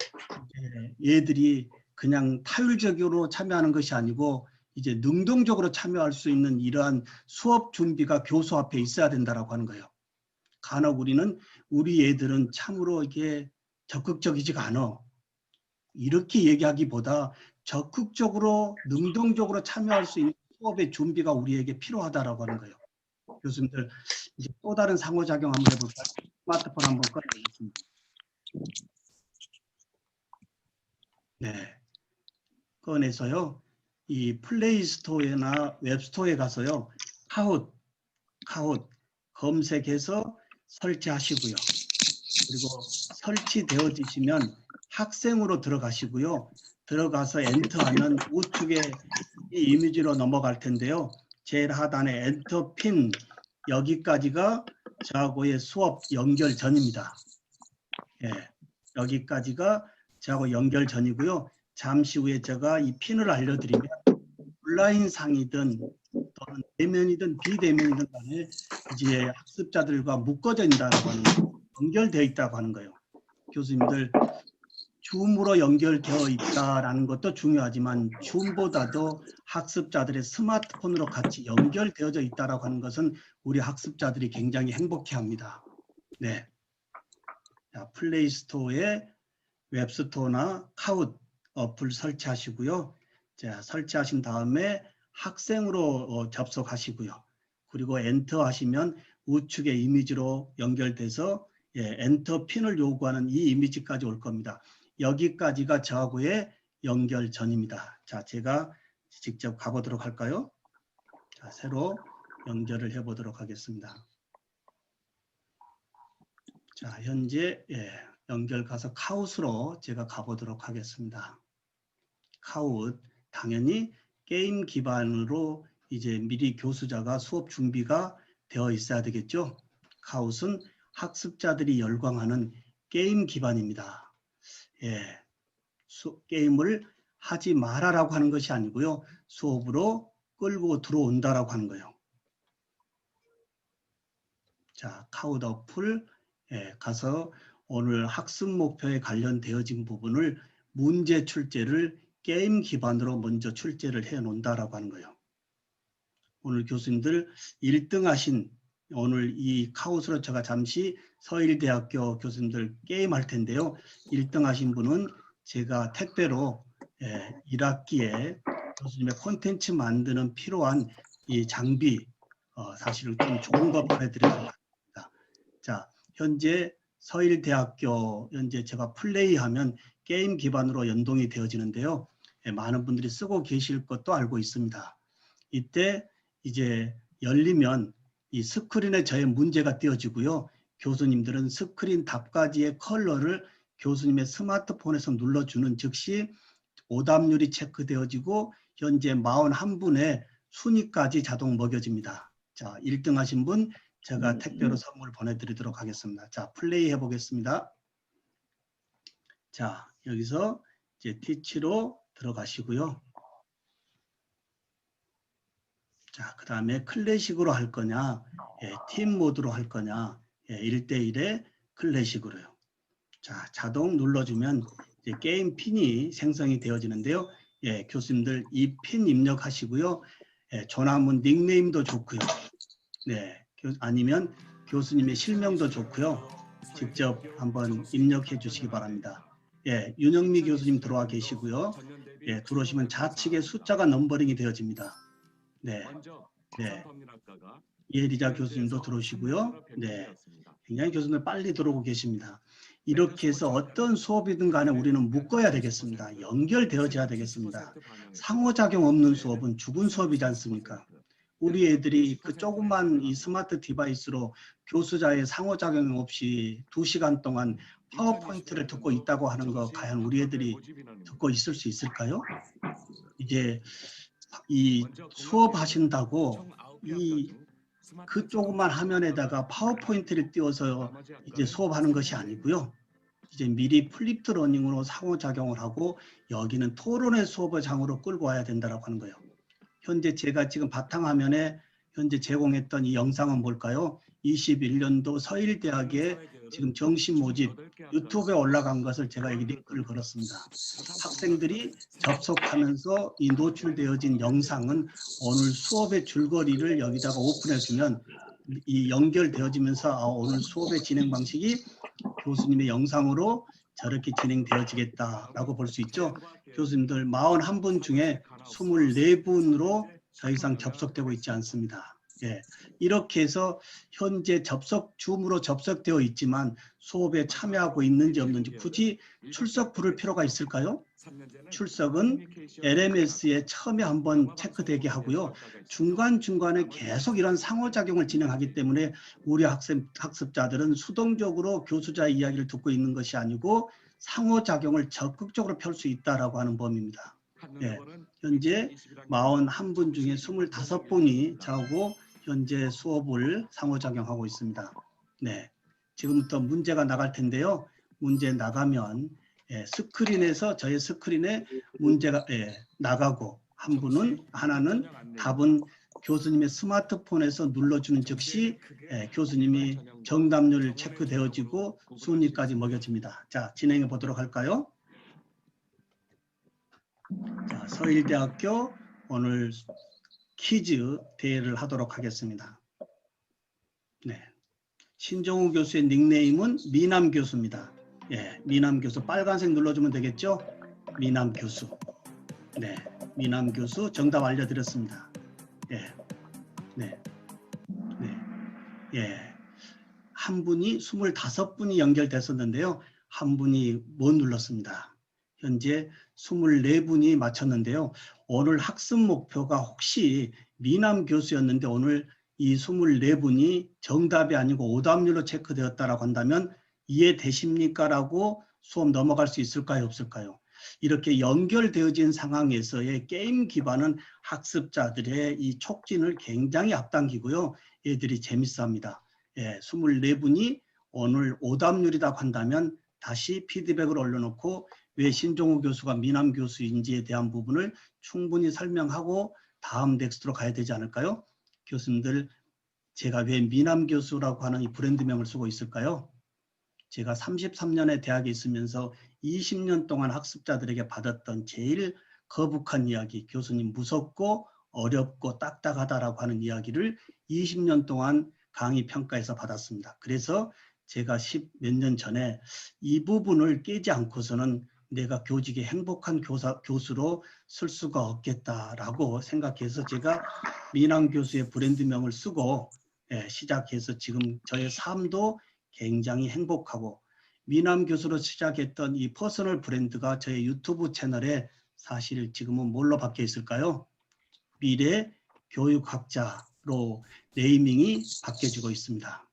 얘들이 그냥 타율적으로 참여하는 것이 아니고 이제 능동적으로 참여할 수 있는 이러한 수업 준비가 교수 앞에 있어야 된다라고 하는 거예요. 간혹 우리 애들은 참으로 이게 적극적이지가 않아. 이렇게 얘기하기보다 적극적으로 능동적으로 참여할 수 있는 수업의 준비가 우리에게 필요하다라고 하는 거예요. 교수님들 이제 또 다른 상호작용 한번 해볼까요? 스마트폰 한번 꺼내보겠습니다. 네, 꺼내서요. 이 플레이스토어나 웹스토어에 가서요. 카웃 검색해서 설치하시고요. 그리고 설치되어지시면 학생으로 들어가시고요. 들어가서 엔터하면 우측에 이 이미지로 넘어갈 텐데요. 제일 하단에 엔터 핀 여기까지가 저하고의 수업 연결 전입니다. 예, 여기까지가 저하고 연결 전이고요. 잠시 후에 제가 이 핀을 알려드리면 온라인상이든 또는 대면이든 비대면이든 간에 이제 학습자들과 묶어져 있다고 하는 연결되어 있다고 하는 거예요. 교수님들 줌으로 연결되어 있다라는 것도 중요하지만 줌보다도 학습자들의 스마트폰으로 같이 연결되어져 있다라고 하는 것은 우리 학습자들이 굉장히 행복해합니다. 네, 자, 플레이스토어에 웹스토어나 카웃 어플 설치하시고요. 자, 설치하신 다음에 학생으로 접속하시고요. 그리고 엔터 하시면 우측의 이미지로 연결돼서 엔터 핀을 요구하는 이 이미지까지 올 겁니다. 여기까지가 저하고의 연결 전입니다. 자, 제가 직접 가보도록 할까요? 자, 새로 연결을 해보도록 하겠습니다. 자, 현재 연결 가서 카웃으로 제가 가보도록 하겠습니다. 카웃, 당연히 게임 기반으로 이제 미리 교수자가 수업 준비가 되어 있어야 되겠죠. 카웃은 학습자들이 열광하는 게임 기반입니다. 예, 게임을 하지 마라라고 하는 것이 아니고요. 수업으로 끌고 들어온다라고 하는 거예요. 자, 카우더풀 가서 오늘 학습 목표에 관련되어진 부분을 문제 출제를 게임 기반으로 먼저 출제를 해 놓는다라고 하는 거예요. 오늘 교수님들 1등 하신 오늘 이 카우스로 제가 잠시 서일대학교 교수님들 게임 할 텐데요. 1등 하신 분은 제가 택배로 1학기에 교수님의 콘텐츠 만드는 필요한 이 장비 사실은 좀 좋은 거 보내드리도록 하겠습니다. 자, 현재 서일대학교 현재 제가 플레이하면 게임 기반으로 연동이 되어지는데요. 많은 분들이 쓰고 계실 것도 알고 있습니다. 이때 이제 열리면 이 스크린에 저의 문제가 띄어지고요. 교수님들은 스크린 답가지의 컬러를 교수님의 스마트폰에서 눌러주는 즉시 오답률이 체크되어지고 현재 41분의 순위까지 자동 먹여집니다. 자, 1등 하신 분 제가 택배로 선물 보내드리도록 하겠습니다. 자, 플레이 해보겠습니다. 자, 여기서 이제 티치로 들어가시고요. 자, 그 다음에 클래식으로 할 거냐, 팀 모드로 할 거냐, 1대1의 클래식으로요. 자, 자동 눌러주면 이제 게임 핀이 생성이 되어지는데요. 교수님들 이 핀 입력하시고요. 전화문 닉네임도 좋고요. 네, 아니면 교수님의 실명도 좋고요. 직접 한번 입력해 주시기 바랍니다. 윤영미 교수님 들어와 계시고요. 들어오시면 좌측에 숫자가 넘버링이 되어집니다. 네, 이혜리자 교수님도 들어오시고요. 네, 굉장히 교수님들 빨리 들어오고 계십니다. 이렇게 해서 어떤 수업이든 간에 우리는 묶어야 되겠습니다. 연결되어져야 되겠습니다. 상호작용 없는 수업은 죽은 수업이지 않습니까? 우리 애들이 그 조그만 이 스마트 디바이스로 교수자의 상호작용 없이 2시간 동안 파워포인트를 듣고 있다고 하는 거 과연 우리 애들이 듣고 있을 수 있을까요? 이제 이 수업하신다고 그 조그만 화면에다가 파워포인트를 띄워서 이제 수업하는 것이 아니고요. 이제 미리 플립드 러닝으로 상호작용을 하고 여기는 토론의 수업의 장으로 끌고 와야 된다고 하는 거예요. 현재 제가 지금 바탕화면에 현재 제공했던 이 영상은 뭘까요? 21년도 서일대학의 지금 정식 모집 유튜브에 올라간 것을 제가 여기 링크를 걸었습니다. 학생들이 접속하면서 이 노출되어진 영상은 오늘 수업의 줄거리를 여기다가 오픈해주면 이 연결되어지면서 오늘 수업의 진행 방식이 교수님의 영상으로 저렇게 진행되어지겠다라고 볼 수 있죠. 교수님들 41분 중에 24분으로 더 이상 접속되고 있지 않습니다. 이렇게 해서 현재 줌으로 접속되어 있지만 수업에 참여하고 있는지 없는지 굳이 출석 부를 필요가 있을까요? 출석은 LMS에 처음에 한번 체크되게 하고요. 중간중간에 계속 이런 상호작용을 진행하기 때문에 우리 학습자들은 수동적으로 교수자의 이야기를 듣고 있는 것이 아니고 상호작용을 적극적으로 펼 수 있다라고 하는 범위입니다. 현재 41분 중에 25분이 저하고 현재 수업을 상호작용하고 있습니다. 네, 지금부터 문제가 나갈 텐데요. 문제 나가면 스크린에서 저의 스크린에 문제가 나가고 하나는 답은 교수님의 스마트폰에서 눌러주는 즉시 교수님이 정답률 체크되어지고 순위까지 먹여집니다. 자, 진행해 보도록 할까요? 자, 서일대학교 오늘 퀴즈 대회를 하도록 하겠습니다. 네, 신정우 교수의 닉네임은 미남 교수입니다. 미남 교수 빨간색 눌러주면 되겠죠? 미남 교수. 네, 미남 교수 정답 알려드렸습니다. 한 분이 25분이 연결됐었는데요. 한 분이 못 눌렀습니다. 현재 24분이 맞췄는데요. 오늘 학습 목표가 혹시 미남 교수였는데 오늘 이 24분이 정답이 아니고 오답률로 체크되었다라고 한다면 이해되십니까? 라고 수업 넘어갈 수 있을까요? 없을까요? 이렇게 연결되어진 상황에서의 게임 기반은 학습자들의 이 촉진을 굉장히 앞당기고요. 애들이 재밌어합니다. 24분이 오늘 오답률이라고 한다면 다시 피드백을 올려놓고 왜 신종우 교수가 미남 교수인지에 대한 부분을 충분히 설명하고 다음 넥스트로 가야 되지 않을까요? 교수님들, 제가 왜 미남 교수라고 하는 이 브랜드명을 쓰고 있을까요? 제가 33년의 대학에 있으면서 20년 동안 학습자들에게 받았던 제일 거북한 이야기, 교수님 무섭고 어렵고 딱딱하다라고 하는 이야기를 20년 동안 강의 평가에서 받았습니다. 그래서 제가 10 몇 년 전에 이 부분을 깨지 않고서는 내가 교직에 행복한 교수로 쓸 수가 없겠다라고 생각해서 제가 미남 교수의 브랜드명을 쓰고 시작해서 지금 저의 삶도 굉장히 행복하고, 미남 교수로 시작했던 이 퍼스널 브랜드가 저의 유튜브 채널에 사실 지금은 뭘로 바뀌어 있을까요? 미래 교육학자로 네이밍이 바뀌어지고 있습니다.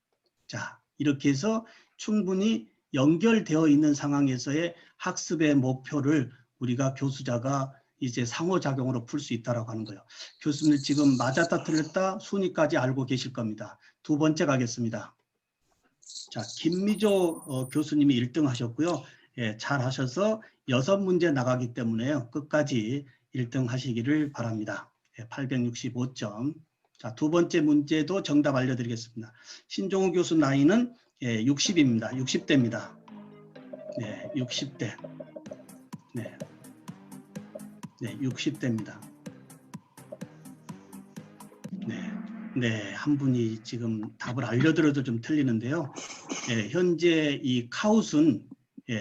자, 이렇게 해서 충분히 연결되어 있는 상황에서의 학습의 목표를 우리가 교수자가 이제 상호작용으로 풀 수 있다고 하는 거예요. 교수님들 지금 맞았다 틀렸다 순위까지 알고 계실 겁니다. 두 번째 가겠습니다. 자, 김미조 교수님이 1등 하셨고요. 잘 하셔서 6문제 나가기 때문에요. 끝까지 1등 하시기를 바랍니다. 865점. 자, 두 번째 문제도 정답 알려드리겠습니다. 신종우 교수 나이는 60입니다. 60대입니다. 네, 60대. 네, 60대입니다. 네, 한 분이 지금 답을 알려드려도 좀 틀리는데요. 현재 이 카웃은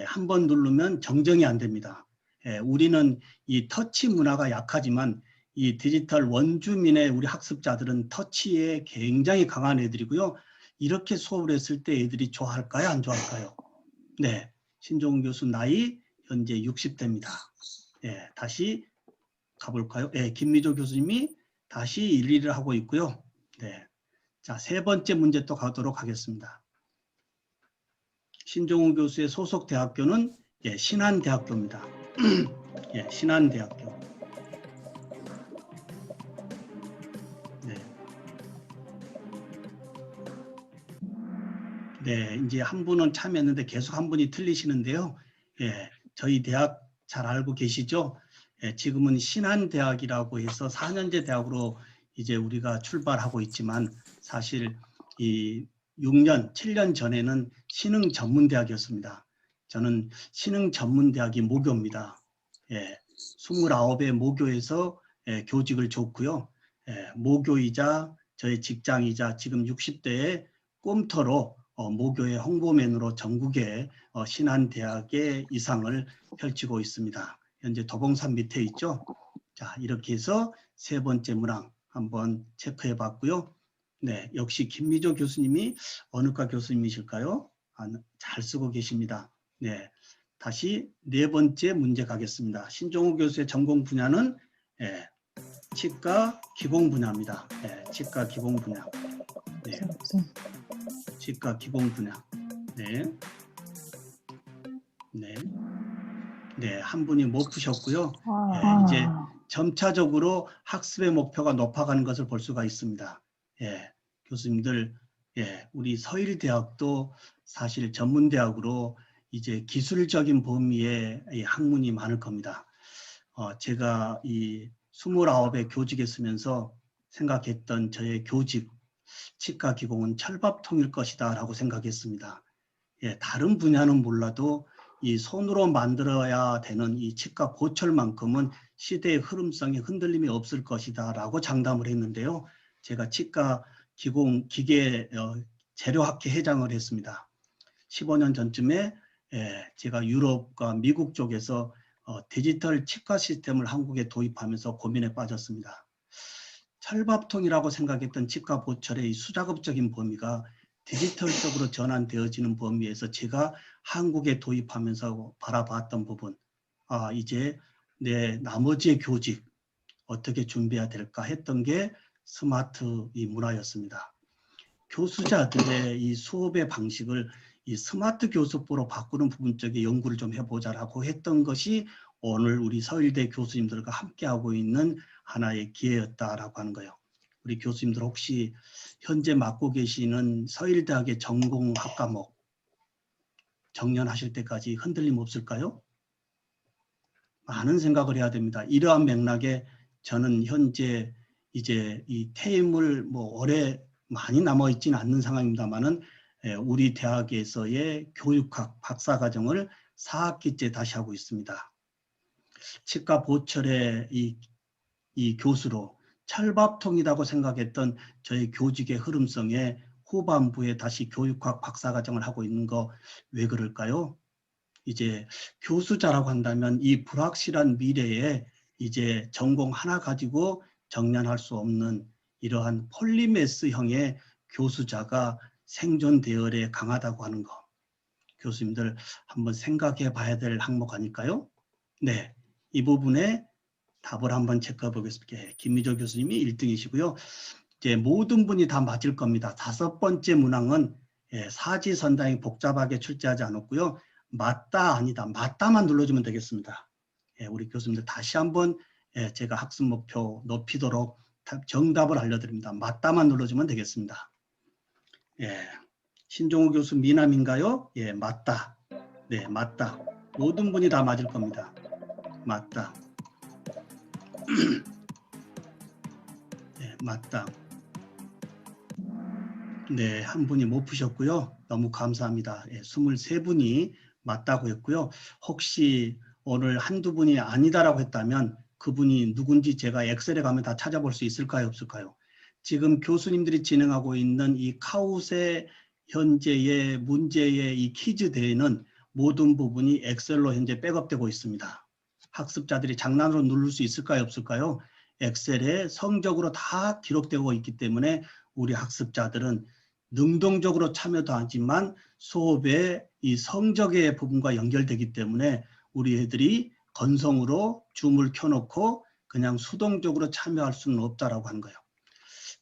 한 번 누르면 정정이 안 됩니다. 우리는 이 터치 문화가 약하지만 이 디지털 원주민의 우리 학습자들은 터치에 굉장히 강한 애들이고요. 이렇게 수업을 했을 때 애들이 좋아할까요? 안 좋아할까요? 네, 신종우 교수 나이 현재 60대입니다. 다시 가볼까요? 김미조 교수님이 다시 1위를 하고 있고요. 네, 자, 세 번째 문제 또 가도록 하겠습니다. 신종우 교수의 소속 대학교는 신한대학교입니다. 신한대학교. 네, 이제 한 분은 참여했는데 계속 한 분이 틀리시는데요. 저희 대학 잘 알고 계시죠? 지금은 신한대학이라고 해서 4년제 대학으로 이제 우리가 출발하고 있지만 사실 이 6년, 7년 전에는 신흥전문대학이었습니다. 저는 신흥전문대학이 모교입니다. 29의 모교에서 교직을 줬고요. 모교이자 저의 직장이자 지금 60대의 꿈터로 모교의 홍보맨으로 전국의 신한대학의 이상을 펼치고 있습니다. 현재 도봉산 밑에 있죠. 자, 이렇게 해서 세 번째 문항 한번 체크해 봤고요. 네, 역시 김미조 교수님이 어느 과 교수님이실까요? 잘 쓰고 계십니다. 네, 다시 네 번째 문제 가겠습니다. 신종우 교수의 전공 분야는 치과 기공 분야입니다. 치과 기공 분야. 네, 치과 기공 분야. 네, 한 분이 못 푸셨고요. 이제 점차적으로 학습의 목표가 높아가는 것을 볼 수가 있습니다. 교수님들, 우리 서일대학도 사실 전문대학으로 이제 기술적인 범위의 학문이 많을 겁니다. 제가 이 29의 교직에 쓰면서 생각했던 저의 교직, 치과 기공은 철밥통일 것이다 라고 생각했습니다. 다른 분야는 몰라도 이 손으로 만들어야 되는 이 치과 보철만큼은 시대의 흐름성에 흔들림이 없을 것이다 라고 장담을 했는데요. 제가 치과 기공 기계 재료학회 회장을 했습니다. 15년 전쯤에 제가 유럽과 미국 쪽에서 디지털 치과 시스템을 한국에 도입하면서 고민에 빠졌습니다. 철밥통이라고 생각했던 치과 보철의 이 수작업적인 범위가 디지털적으로 전환되어지는 범위에서 제가 한국에 도입하면서 바라봤던 부분, 이제 내 나머지의 교직 어떻게 준비해야 될까 했던 게 스마트 이 문화였습니다. 교수자들의 이 수업의 방식을 이 스마트 교수법으로 바꾸는 부분 쪽에 연구를 좀 해보자라고 했던 것이 오늘 우리 서울대 교수님들과 함께하고 있는 하나의 기회였다라고 하는 거예요. 우리 교수님들 혹시 현재 맡고 계시는 서울대학의 전공 학과목 정년하실 때까지 흔들림 없을까요? 많은 생각을 해야 됩니다. 이러한 맥락에 저는 현재 이제 이 퇴임을 뭐 오래 많이 남아 있지는 않는 상황입니다만은 우리 대학에서의 교육학 박사과정을 4학기째 다시 하고 있습니다. 치과 보철의 이 교수로 철밥통이라고 생각했던 저희 교직의 흐름성에 후반부에 다시 교육학 박사과정을 하고 있는 거 왜 그럴까요? 이제 교수자라고 한다면 이 불확실한 미래에 이제 전공 하나 가지고 정년할 수 없는 이러한 폴리메스형의 교수자가 생존 대열에 강하다고 하는 거. 교수님들 한번 생각해 봐야 될 항목 아닐까요? 네, 이 부분에 답을 한번 체크해 보겠습니다. 김미조 교수님이 1등이시고요. 이제 모든 분이 다 맞을 겁니다. 5번째 문항은 사지선다형이 복잡하게 출제하지 않았고요. 맞다 아니다 맞다만 눌러주면 되겠습니다. 우리 교수님들 다시 한번 제가 학습 목표 높이도록 정답을 알려드립니다. 맞다만 눌러주면 되겠습니다. 신종우 교수 미남인가요? 맞다. 네, 맞다. 모든 분이 다 맞을 겁니다. 맞다. 네, 맞다. 네, 한 분이 못 푸셨고요. 너무 감사합니다. 23분이 맞다고 했고요. 혹시 오늘 한두 분이 아니다라고 했다면 그분이 누군지 제가 엑셀에 가면 다 찾아볼 수 있을까요? 없을까요? 지금 교수님들이 진행하고 있는 이 카웃의 현재의 문제의 이 퀴즈 대회는 모든 부분이 엑셀로 현재 백업되고 있습니다. 학습자들이 장난으로 누를 수 있을까요? 없을까요? 엑셀에 성적으로 다 기록되고 있기 때문에 우리 학습자들은 능동적으로 참여도 하지만 수업의 이 성적의 부분과 연결되기 때문에 우리 애들이 건성으로 줌을 켜놓고 그냥 수동적으로 참여할 수는 없다라고 하는 거예요.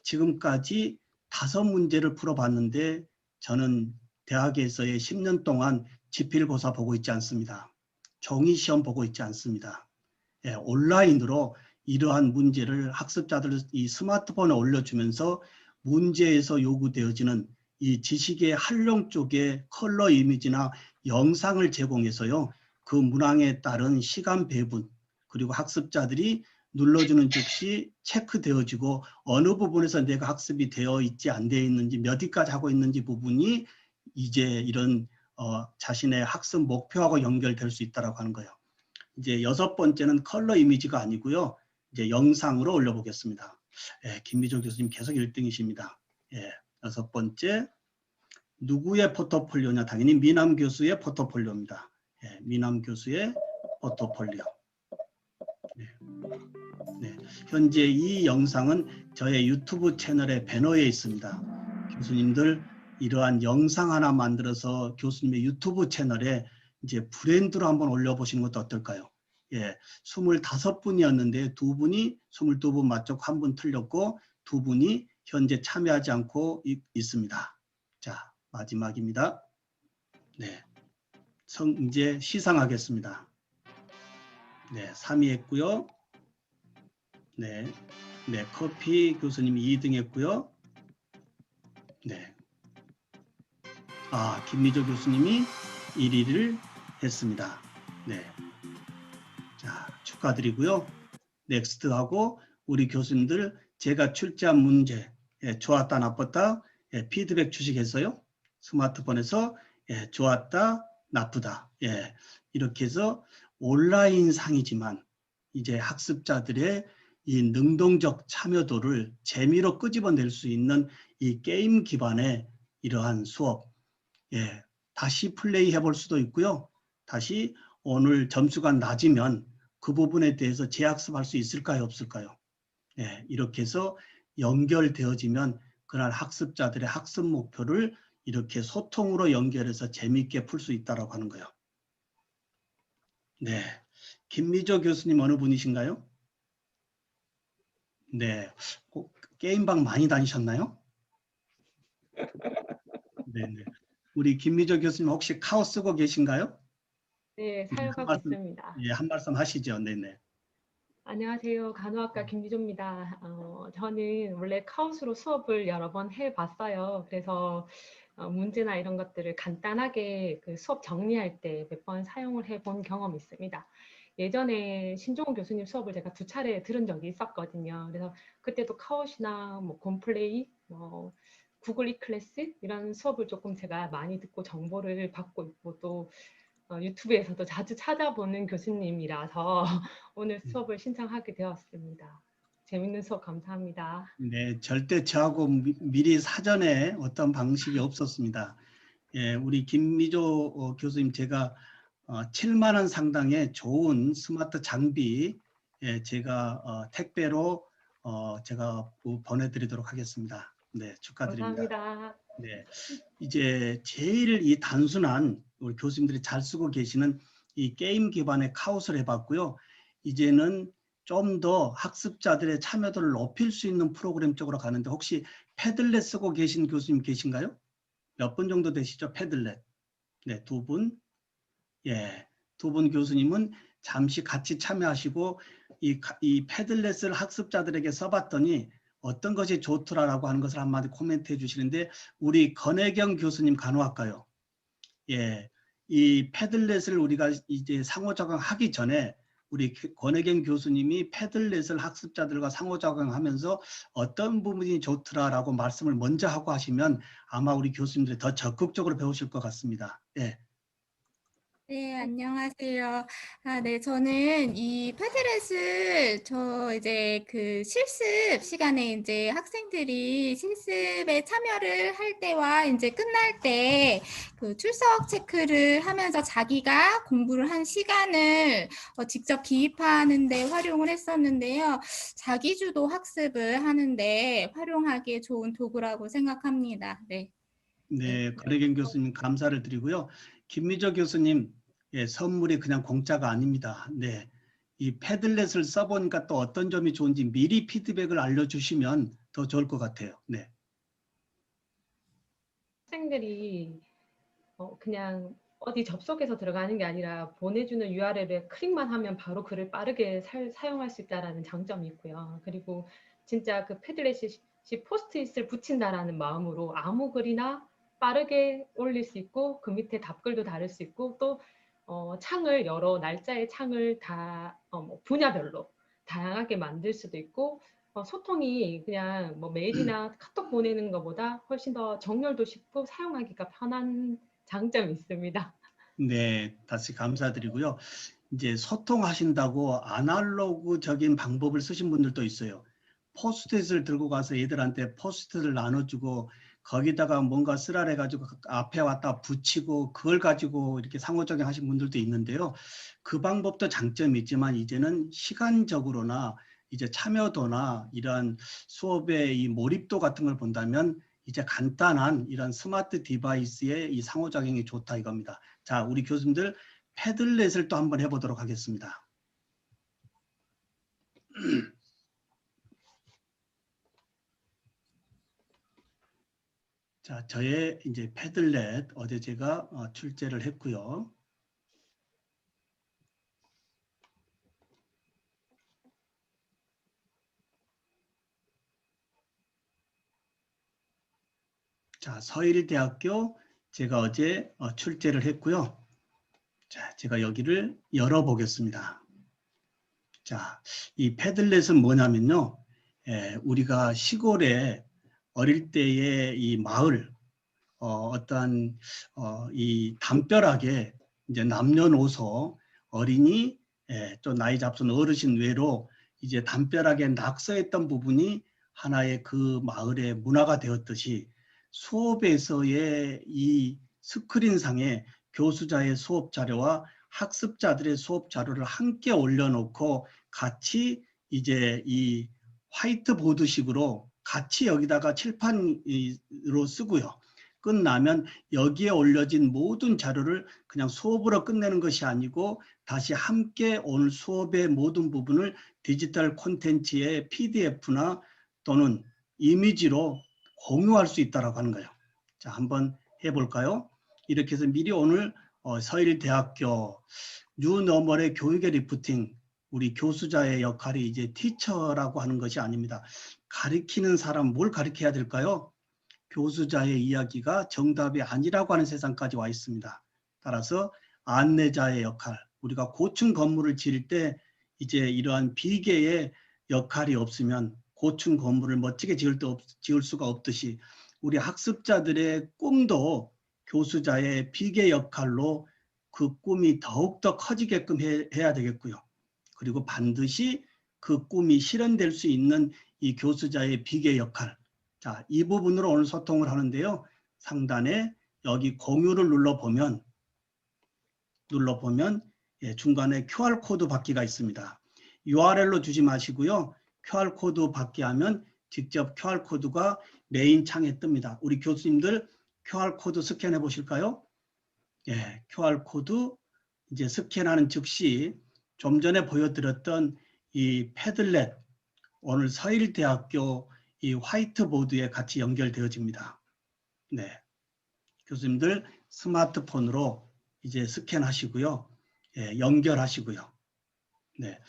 지금까지 5문제를 풀어봤는데 저는 대학에서의 10년 동안 지필고사 보고 있지 않습니다. 종이시험 보고 있지 않습니다. 온라인으로 이러한 문제를 학습자들 이 스마트폰에 올려주면서 문제에서 요구되어지는 이 지식의 활용 쪽에 컬러 이미지나 영상을 제공해서요. 그 문항에 따른 시간 배분 그리고 학습자들이 눌러주는 즉시 체크되어지고 어느 부분에서 내가 학습이 되어 있지 안 되어 있는지 몇 위까지 하고 있는지 부분이 이제 이런 자신의 학습 목표하고 연결될 수 있다고 하는 거예요. 이제 6번째는 컬러 이미지가 아니고요. 이제 영상으로 올려보겠습니다. 김미조 교수님 계속 1등이십니다. 6번째, 누구의 포트폴리오냐? 당연히 미남 교수의 포트폴리오입니다. 미남 교수의 포트폴리오. 네. 현재 이 영상은 저의 유튜브 채널의 배너에 있습니다. 교수님들 이러한 영상 하나 만들어서 교수님의 유튜브 채널에 이제 브랜드로 한번 올려보시는 것도 어떨까요? 25분이었는데 2분이 22분 맞췄고 1분 틀렸고 2분이 현재 참여하지 않고 있습니다. 자, 마지막입니다. 네, 이제 시상하겠습니다. 네, 3위 했고요. 네, 커피 교수님이 2등 했고요. 네, 김미조 교수님이 1위를 했습니다. 네, 자, 축하드리고요. 넥스트하고 우리 교수님들 제가 출제한 문제 좋았다 나빴다 피드백 주시겠어요? 스마트폰에서 좋았다 나쁘다 이렇게 해서 온라인 상이지만 이제 학습자들의 이 능동적 참여도를 재미로 끄집어낼 수 있는 이 게임 기반의 이러한 수업 다시 플레이 해볼 수도 있고요. 다시 오늘 점수가 낮으면 그 부분에 대해서 재학습할 수 있을까요? 없을까요? 이렇게 해서 연결되어지면 그날 학습자들의 학습 목표를 이렇게 소통으로 연결해서 재미있게 풀 수 있다고 하는 거예요. 네, 김미조 교수님 어느 분이신가요? 네, 게임방 많이 다니셨나요? 네네. 우리 김미조 교수님 혹시 카오 쓰고 계신가요? 네, 사용하고 있습니다. 한 말씀 하시죠. 네네. 안녕하세요. 간호학과 김미조입니다. 저는 원래 카우스로 수업을 여러 번 해봤어요. 그래서 문제나 이런 것들을 간단하게 그 수업 정리할 때 몇 번 사용을 해본 경험이 있습니다. 예전에 신종호 교수님 수업을 제가 2차례 들은 적이 있었거든요. 그래서 그때도 카웃이나 뭐 곰플레이, 뭐 구글 이클래스 이런 수업을 조금 제가 많이 듣고 정보를 받고 있고 또 유튜브에서도 자주 찾아보는 교수님이라서 오늘 수업을 신청하게 되었습니다. 재밌는 수업 감사합니다. 네, 절대 저하고 미리 사전에 어떤 방식이 없었습니다. 예, 우리 김미조 교수님 제가 7만 원 상당의 좋은 스마트 장비 제가 택배로 제가 보내드리도록 하겠습니다. 네, 축하드립니다. 감사합니다. 네, 이제 제일 이 단순한 우리 교수님들이 잘 쓰고 계시는 이 게임 기반의 카웃을 해봤고요. 이제는 좀 더 학습자들의 참여도를 높일 수 있는 프로그램 쪽으로 가는데 혹시 패들렛 쓰고 계신 교수님 계신가요? 몇 분 정도 되시죠? 패들렛. 네, 2분. 예, 2분 교수님은 잠시 같이 참여하시고 이 패들렛을 학습자들에게 써봤더니 어떤 것이 좋더라라고 하는 것을 한마디 코멘트 해주시는데 우리 권혜경 교수님 간호학과요. 예, 이 패들렛을 우리가 이제 상호작용하기 전에 우리 권혜경 교수님이 패들렛을 학습자들과 상호작용하면서 어떤 부분이 좋더라라고 말씀을 먼저 하고 하시면 아마 우리 교수님들이 더 적극적으로 배우실 것 같습니다. 예. 네, 안녕하세요. 네, 저는 이 패드렛을 이제 그 실습 시간에 이제 학생들이 실습에 참여를 할 때와 이제 끝날 때 그 출석 체크를 하면서 자기가 공부를 한 시간을 직접 기입하는 데 활용을 했었는데요. 자기주도 학습을 하는데 활용하기에 좋은 도구라고 생각합니다. 네. 네, 권혜경 교수님 감사를 드리고요. 김미조 교수님, 예, 선물이 그냥 공짜가 아닙니다. 네, 이 패들렛을 써보니까 또 어떤 점이 좋은지 미리 피드백을 알려주시면 더 좋을 것 같아요. 네. 학생들이 그냥 어디 접속해서 들어가는 게 아니라 보내주는 URL에 클릭만 하면 바로 글을 빠르게 사용할 수 있다는 장점이 있고요. 그리고 진짜 그 패들렛이 포스트잇을 붙인다라는 마음으로 아무 글이나 빠르게 올릴 수 있고 그 밑에 답글도 다를 수 있고 또 창을 여러 날짜의 창을 다 뭐 분야별로 다양하게 만들 수도 있고 소통이 그냥 뭐 메일이나 카톡 보내는 것보다 훨씬 더 정렬도 쉽고 사용하기가 편한 장점이 있습니다. 네, 다시 감사드리고요. 이제 소통하신다고 아날로그적인 방법을 쓰신 분들도 있어요. 포스트잇을 들고 가서 애들한테 포스트잇을 나눠주고 거기다가 뭔가 쓰라래가지고 앞에 왔다 붙이고 그걸 가지고 이렇게 상호작용 하신 분들도 있는데요. 그 방법도 장점이 있지만 이제는 시간적으로나 이제 참여도나 이런 수업의 이 몰입도 같은 걸 본다면 이제 간단한 이런 스마트 디바이스의 이 상호작용이 좋다 이겁니다. 자, 우리 교수님들 패들렛을 또 한번 해보도록 하겠습니다. 자, 저의 이제 패들렛 어제 제가 출제를 했고요. 자, 서일대학교 제가 어제 출제를 했고요. 자, 제가 여기를 열어보겠습니다. 자, 이 패들렛은 뭐냐면요. 우리가 시골에 어릴 때의 이 마을, 어떠한 이 담벼락에 이제 남녀노소 어린이, 또 나이 잡순 어르신 외로 이제 담벼락에 낙서했던 부분이 하나의 그 마을의 문화가 되었듯이 수업에서의 이 스크린상에 교수자의 수업 자료와 학습자들의 수업 자료를 함께 올려놓고 같이 이제 이 화이트보드식으로 같이 여기다가 칠판으로 쓰고요. 끝나면 여기에 올려진 모든 자료를 그냥 수업으로 끝내는 것이 아니고 다시 함께 오늘 수업의 모든 부분을 디지털 콘텐츠의 PDF나 또는 이미지로 공유할 수 있다고 하는 거예요. 자, 한번 해볼까요? 이렇게 해서 미리 오늘 서일대학교 뉴노멀의 교육의 리프팅, 우리 교수자의 역할이 이제 티처라고 하는 것이 아닙니다. 가르치는 사람 뭘 가르쳐야 될까요? 교수자의 이야기가 정답이 아니라고 하는 세상까지 와 있습니다. 따라서 안내자의 역할, 우리가 고층 건물을 지을 때 이제 이러한 비계의 역할이 없으면 고층 건물을 멋지게 지을 수가 없듯이 우리 학습자들의 꿈도 교수자의 비계 역할로 그 꿈이 더욱더 커지게끔 해야 되겠고요. 그리고 반드시 그 꿈이 실현될 수 있는 이 교수자의 비계 역할. 자, 이 부분으로 오늘 소통을 하는데요. 상단에 여기 공유를 눌러보면 예, 중간에 QR코드 받기가 있습니다. URL로 주지 마시고요. QR코드 받기 하면 직접 QR코드가 메인 창에 뜹니다. 우리 교수님들 QR코드 스캔해 보실까요? 예, QR코드 이제 스캔하는 즉시 좀 전에 보여드렸던 이 패들렛 오늘 서일대학교 이 화이트보드에 같이 연결되어집니다. 네, 교수님들 스마트폰으로 이제 스캔하시고요. 예, 연결하시고요. 네,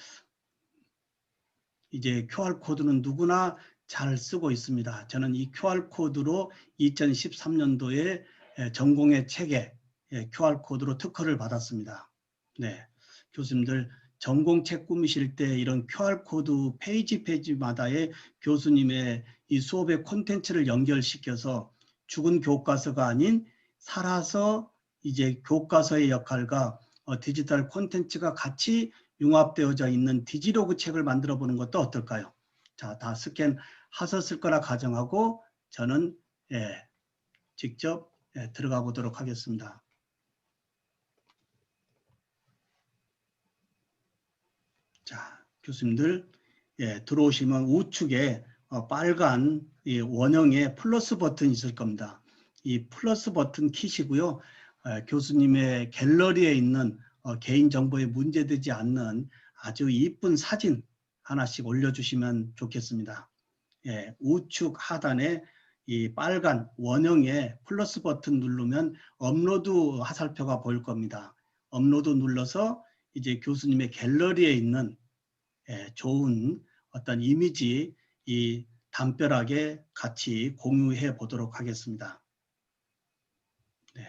이제 QR코드는 누구나 잘 쓰고 있습니다. 저는 이 QR코드로 2013년도에 전공의 책에 QR코드로 특허를 받았습니다. 네, 교수님들 전공책 꾸미실 때 이런 QR코드 페이지마다의 교수님의 이 수업의 콘텐츠를 연결시켜서 죽은 교과서가 아닌 살아서 이제 교과서의 역할과 디지털 콘텐츠가 같이 융합되어져 있는 디지로그 책을 만들어 보는 것도 어떨까요? 자, 다 스캔 하셨을 거라 가정하고 저는 직접 들어가 보도록 하겠습니다. 자, 교수님들 들어오시면 우측에 빨간 이 원형의 플러스 버튼이 있을 겁니다. 이 플러스 버튼 키시고요. 교수님의 갤러리에 있는 개인정보에 문제되지 않는 아주 이쁜 사진 하나씩 올려주시면 좋겠습니다. 예, 우측 하단에 이 빨간 원형의 플러스 버튼 누르면 업로드 화살표가 보일 겁니다. 업로드 눌러서 이제 교수님의 갤러리에 있는 좋은 어떤 이미지 이 담벼락에 같이 공유해 보도록 하겠습니다. 네.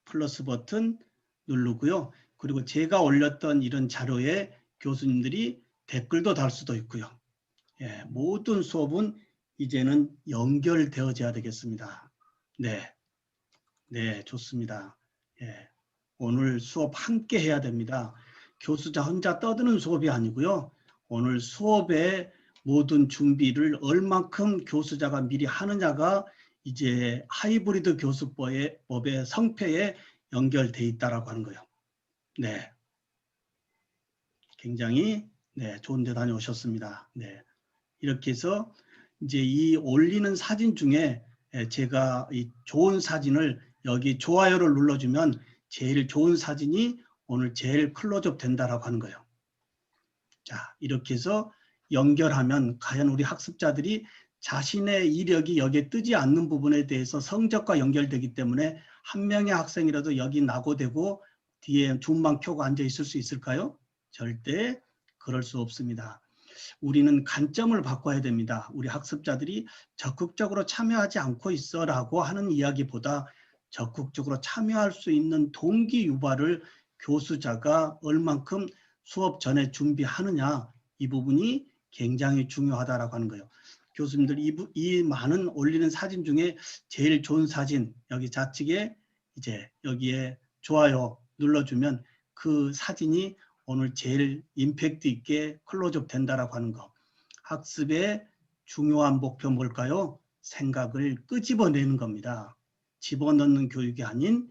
플러스 버튼 누르고요. 그리고 제가 올렸던 이런 자료에 교수님들이 댓글도 달 수도 있고요. 예, 모든 수업은 이제는 연결되어져야 되겠습니다. 네, 네, 좋습니다. 예, 오늘 수업 함께 해야 됩니다. 교수자 혼자 떠드는 수업이 아니고요. 오늘 수업의 모든 준비를 얼만큼 교수자가 미리 하느냐가 이제 하이브리드 교수법의 성패에 연결돼 있다라고 하는 거예요. 네, 굉장히 좋은 데 다녀오셨습니다. 네, 이렇게 해서 이제 이 올리는 사진 중에 제가 이 좋은 사진을 여기 좋아요를 눌러주면 제일 좋은 사진이 오늘 제일 클로즈업 된다라고 하는 거예요. 자, 이렇게 해서 연결하면 과연 우리 학습자들이 자신의 이력이 여기에 뜨지 않는 부분에 대해서 성적과 연결되기 때문에 한 명의 학생이라도 여기 낙오되고 뒤에 줌만 켜고 앉아 있을 수 있을까요? 절대 그럴 수 없습니다. 우리는 관점을 바꿔야 됩니다. 우리 학습자들이 적극적으로 참여하지 않고 있어라고 하는 이야기보다 적극적으로 참여할 수 있는 동기 유발을 교수자가 얼만큼 수업 전에 준비하느냐, 이 부분이 굉장히 중요하다라고 하는 거예요. 교수님들 이 많은 올리는 사진 중에 제일 좋은 사진 여기 좌측에 이제 여기에 좋아요 눌러주면 그 사진이 오늘 제일 임팩트 있게 클로즈업 된다라고 하는 거. 학습의 중요한 목표 뭘까요? 생각을 끄집어내는 겁니다. 집어넣는 교육이 아닌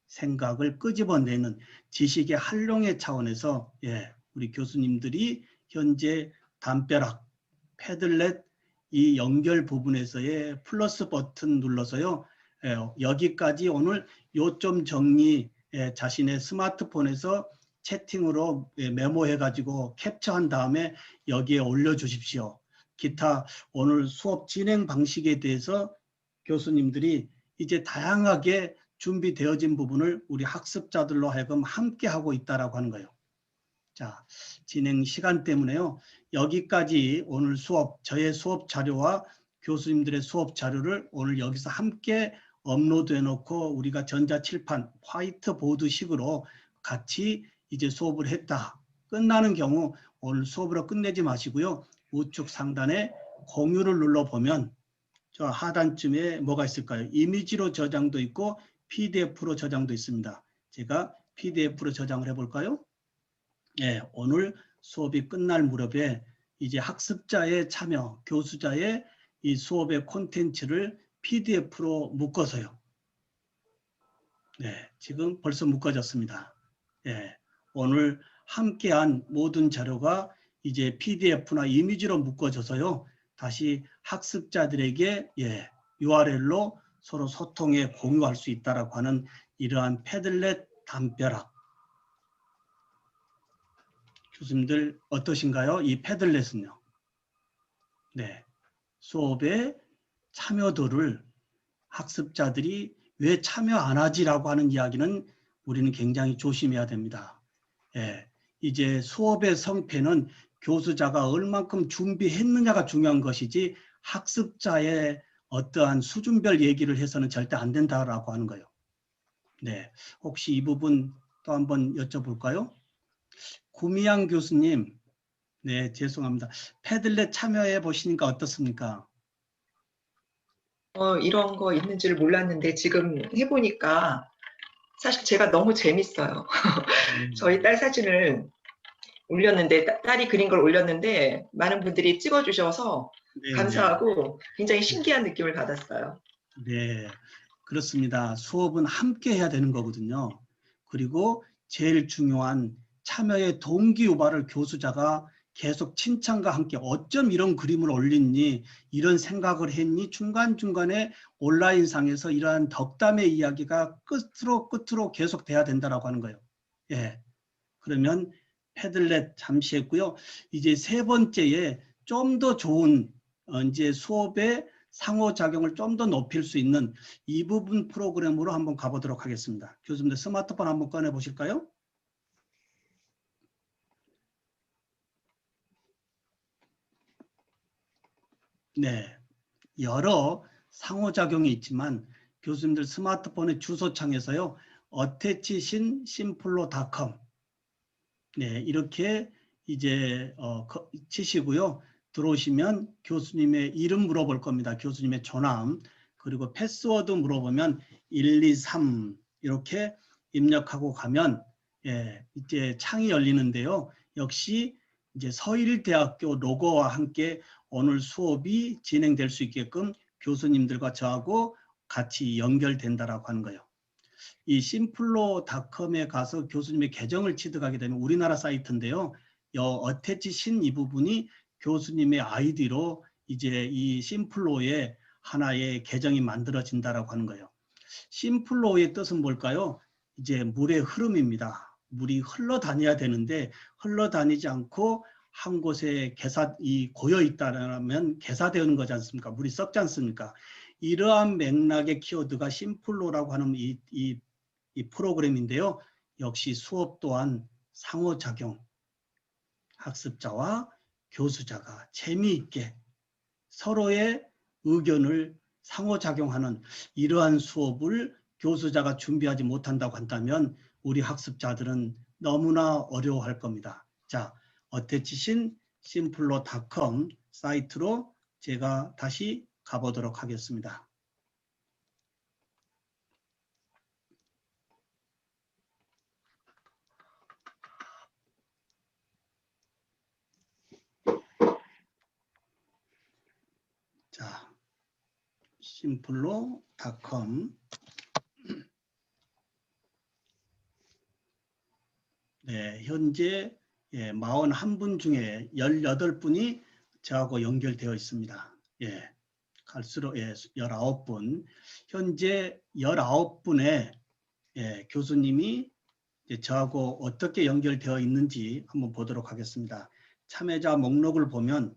생각을 끄집어내는 지식의 활용의 차원에서 우리 교수님들이 현재 담벼락, 패들렛 이 연결 부분에서의 플러스 버튼 눌러서요. 여기까지 오늘 요점 정리 자신의 스마트폰에서 채팅으로 메모해 가지고 캡처한 다음에 여기에 올려주십시오. 기타 오늘 수업 진행 방식에 대해서 교수님들이 이제 다양하게 준비되어진 부분을 우리 학습자들로 하여금 함께 하고 있다라고 하는 거예요. 자, 진행 시간 때문에요. 여기까지 오늘 수업, 저의 수업 자료와 교수님들의 수업 자료를 오늘 여기서 함께 업로드해 놓고 우리가 전자칠판 화이트보드식으로 같이 이제 수업을 했다. 끝나는 경우 오늘 수업으로 끝내지 마시고요. 우측 상단에 공유를 눌러보면 저 하단쯤에 뭐가 있을까요? 이미지로 저장도 있고 PDF로 저장도 있습니다. 제가 PDF로 저장을 해볼까요? 네, 오늘 수업이 끝날 무렵에 이제 학습자의 참여, 교수자의 이 수업의 콘텐츠를 PDF로 묶어서요. 네, 지금 벌써 묶어졌습니다. 네, 오늘 함께한 모든 자료가 이제 PDF나 이미지로 묶어져서요. 다시 학습자들에게 URL로 서로 소통에 공유할 수 있다라고 하는 이러한 패들렛 담벼락. 교수님들 어떠신가요? 이 패들렛은요. 네, 수업의 참여도를 학습자들이 왜 참여 안 하지라고 하는 이야기는 우리는 굉장히 조심해야 됩니다. 예, 이제 수업의 성패는 교수자가 얼만큼 준비했느냐가 중요한 것이지 학습자의 어떠한 수준별 얘기를 해서는 절대 안 된다라고 하는 거예요. 네, 혹시 이 부분 또 한번 여쭤볼까요? 구미양 교수님, 네, 죄송합니다. 패들렛 참여해 보시니까 어떻습니까? 이런 거 있는지를 몰랐는데 지금 해보니까 사실 제가 너무 재밌어요. 저희 딸 사진을 올렸는데 딸이 그린 걸 올렸는데 많은 분들이 찍어주셔서 네, 감사하고 굉장히 신기한 느낌을 받았어요. 네, 그렇습니다. 수업은 함께 해야 되는 거거든요. 그리고 제일 중요한 참여의 동기유발을 교수자가 계속 칭찬과 함께 어쩜 이런 그림을 올렸니, 이런 생각을 했니, 중간중간에 온라인상에서 이러한 덕담의 이야기가 끝으로 계속 돼야 된다라고 하는 거예요. 예. 그러면 패들렛 잠시 했고요. 이제 세 번째에 좀 더 좋은 이제 수업의 상호작용을 좀 더 높일 수 있는 이 부분 프로그램으로 한번 가보도록 하겠습니다. 교수님들 스마트폰 한번 꺼내 보실까요? 네, 여러 상호작용이 있지만 교수님들 스마트폰의 주소창에서요. attachsinsim플로.com 네, 이렇게 이제 치시고요. 들어오시면 교수님의 이름 물어볼 겁니다. 교수님의 전함, 그리고 패스워드 물어보면 123 이렇게 입력하고 가면 이제 창이 열리는데요. 역시 이제 서일대학교 로고와 함께 오늘 수업이 진행될 수 있게끔 교수님들과 저하고 같이 연결된다라고 하는 거예요. 이 심플로.com에 가서 교수님의 계정을 취득하게 되면 우리나라 사이트인데요. 어태치 신 이 부분이 교수님의 아이디로 이제 이 심플로의 하나의 계정이 만들어진다라고 하는 거예요. 심플로의 뜻은 뭘까요? 이제 물의 흐름입니다. 물이 흘러다녀야 되는데 흘러다니지 않고 한 곳에 고여 있다면 개사되는 거지 않습니까? 물이 썩지 않습니까? 이러한 맥락의 키워드가 심플로라고 하는 이 프로그램인데요. 역시 수업 또한 상호작용, 학습자와 교수자가 재미있게 서로의 의견을 상호작용하는 이러한 수업을 교수자가 준비하지 못한다고 한다면 우리 학습자들은 너무나 어려워할 겁니다. 자, 어태치신 심플로.com 사이트로 제가 다시 가보도록 하겠습니다. 자, 심플로.com 네, 현재 41분 중에 18분이 저하고 연결되어 있습니다. 예, 갈수록 19분. 현재 19분의 교수님이 저하고 어떻게 연결되어 있는지 한번 보도록 하겠습니다. 참여자 목록을 보면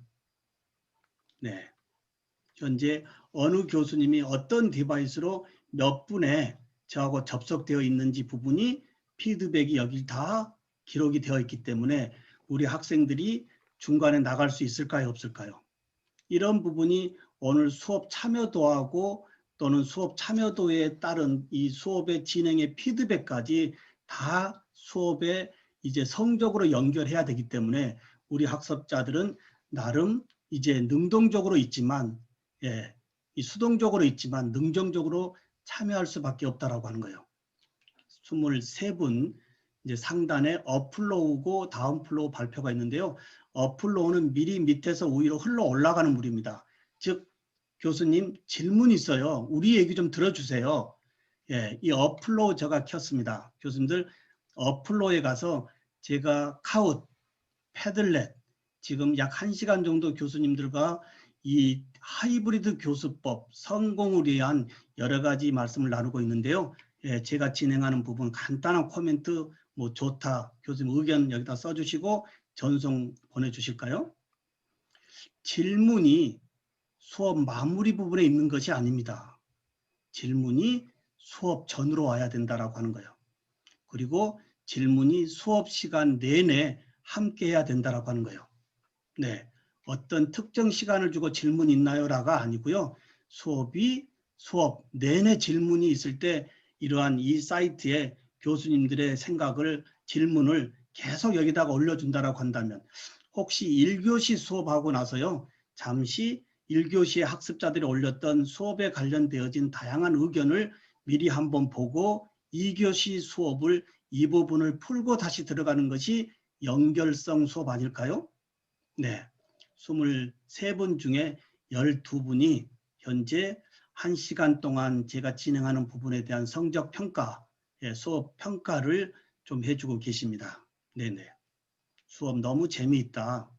현재 어느 교수님이 어떤 디바이스로 몇 분에 저하고 접속되어 있는지 부분이 피드백이 여기 다 기록이 되어 있기 때문에 우리 학생들이 중간에 나갈 수 있을까요? 없을까요? 이런 부분이 오늘 수업 참여도하고 또는 수업 참여도에 따른 이 수업의 진행의 피드백까지 다 수업에 이제 성적으로 연결해야 되기 때문에 우리 학습자들은 나름 이제 능동적으로 있지만, 예, 이 수동적으로 있지만 능동적으로 참여할 수밖에 없다라고 하는 거예요. 23분 이제 상단에 어플로우고 다운플로우 발표가 있는데요. 어플로우는 미리 밑에서 위로 흘러 올라가는 물입니다. 즉 교수님 질문 있어요. 우리 얘기 좀 들어주세요. 예, 이 어플로우 제가 켰습니다. 교수님들 어플로우에 가서 제가 카웃, 패들렛 지금 약 1시간 정도 교수님들과 이 하이브리드 교수법 성공을 위한 여러 가지 말씀을 나누고 있는데요. 예, 제가 진행하는 부분 간단한 코멘트 뭐 좋다 교수님 의견 여기다 써주시고 전송 보내주실까요? 질문이 수업 마무리 부분에 있는 것이 아닙니다. 질문이 수업 전으로 와야 된다라고 하는 거예요. 그리고 질문이 수업 시간 내내 함께 해야 된다라고 하는 거예요. 네, 어떤 특정 시간을 주고 질문 있나요라가 아니고요. 수업 내내 질문이 있을 때 이러한 이 사이트에 교수님들의 생각을 질문을 계속 여기다가 올려준다라고 한다면 혹시 1교시 수업하고 나서요. 잠시 1교시의 학습자들이 올렸던 수업에 관련되어진 다양한 의견을 미리 한번 보고 2교시 수업을 이 부분을 풀고 다시 들어가는 것이 연결성 수업 아닐까요? 네, 23분 중에 12분이 현재 1시간 동안 제가 진행하는 부분에 대한 성적 평가, 수업 평가를 좀 해주고 계십니다. 네네. 수업 너무 재미있다.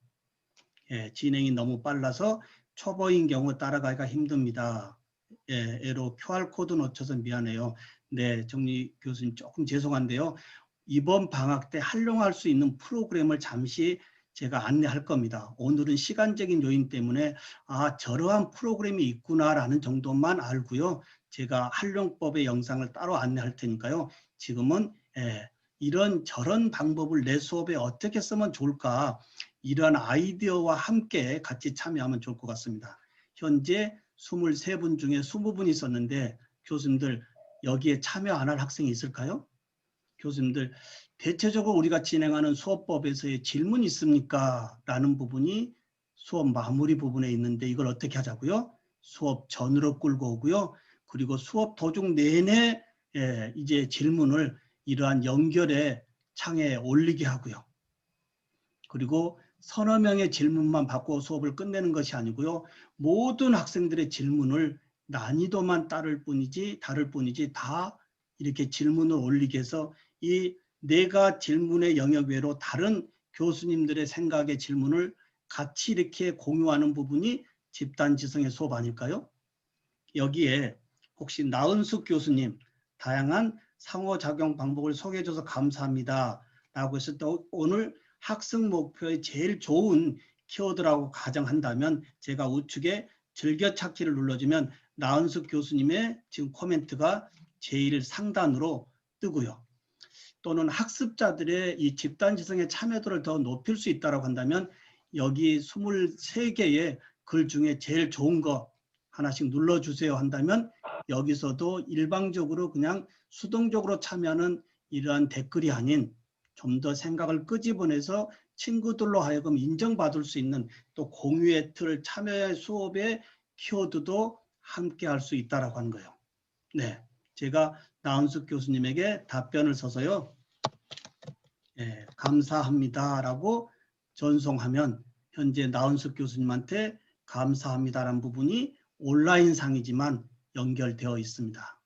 예, 진행이 너무 빨라서 초보인 경우 따라가기가 힘듭니다. 예, 애로 QR코드 놓쳐서 미안해요. 네, 정리 교수님 조금 죄송한데요. 이번 방학 때 활용할 수 있는 프로그램을 잠시 제가 안내할 겁니다. 오늘은 시간적인 요인 때문에 저러한 프로그램이 있구나라는 정도만 알고요. 제가 활용법의 영상을 따로 안내할 테니까요. 지금은 이런 저런 방법을 내 수업에 어떻게 쓰면 좋을까 이런 아이디어와 함께 같이 참여하면 좋을 것 같습니다. 현재 23분 중에 20분이 있었는데 교수님들 여기에 참여 안 할 학생이 있을까요? 교수님들 대체적으로 우리가 진행하는 수업법에서의 질문 있습니까? 라는 부분이 수업 마무리 부분에 있는데 이걸 어떻게 하자고요? 수업 전으로 끌고 오고요. 그리고 수업 도중 내내 이제 질문을 이러한 연결의 창에 올리게 하고요. 그리고 서너 명의 질문만 받고 수업을 끝내는 것이 아니고요. 모든 학생들의 질문을 난이도만 다를 뿐이지 다 이렇게 질문을 올리게 해서 이 내가 질문의 영역 외로 다른 교수님들의 생각의 질문을 같이 이렇게 공유하는 부분이 집단지성의 수업 아닐까요? 여기에 혹시 나은숙 교수님 다양한 상호작용 방법을 소개해줘서 감사합니다 라고 했을 때 오늘 학습 목표의 제일 좋은 키워드라고 가정한다면 제가 우측에 즐겨찾기를 눌러주면 나은숙 교수님의 지금 코멘트가 제일 상단으로 뜨고요. 또는 학습자들의 이 집단지성의 참여도를 더 높일 수 있다고 한다면 여기 23개의 글 중에 제일 좋은 거 하나씩 눌러주세요 한다면 여기서도 일방적으로 그냥 수동적으로 참여하는 이러한 댓글이 아닌 좀 더 생각을 끄집어내서 친구들로 하여금 인정받을 수 있는 또 공유의 틀 참여의 수업의 키워드도 함께 할 수 있다고 하는 거예요. 네, 제가 나은숙 교수님에게 답변을 써서요. 감사합니다라고 전송하면 현재 나은숙 교수님한테 감사합니다라는 부분이 온라인상이지만 연결되어 있습니다.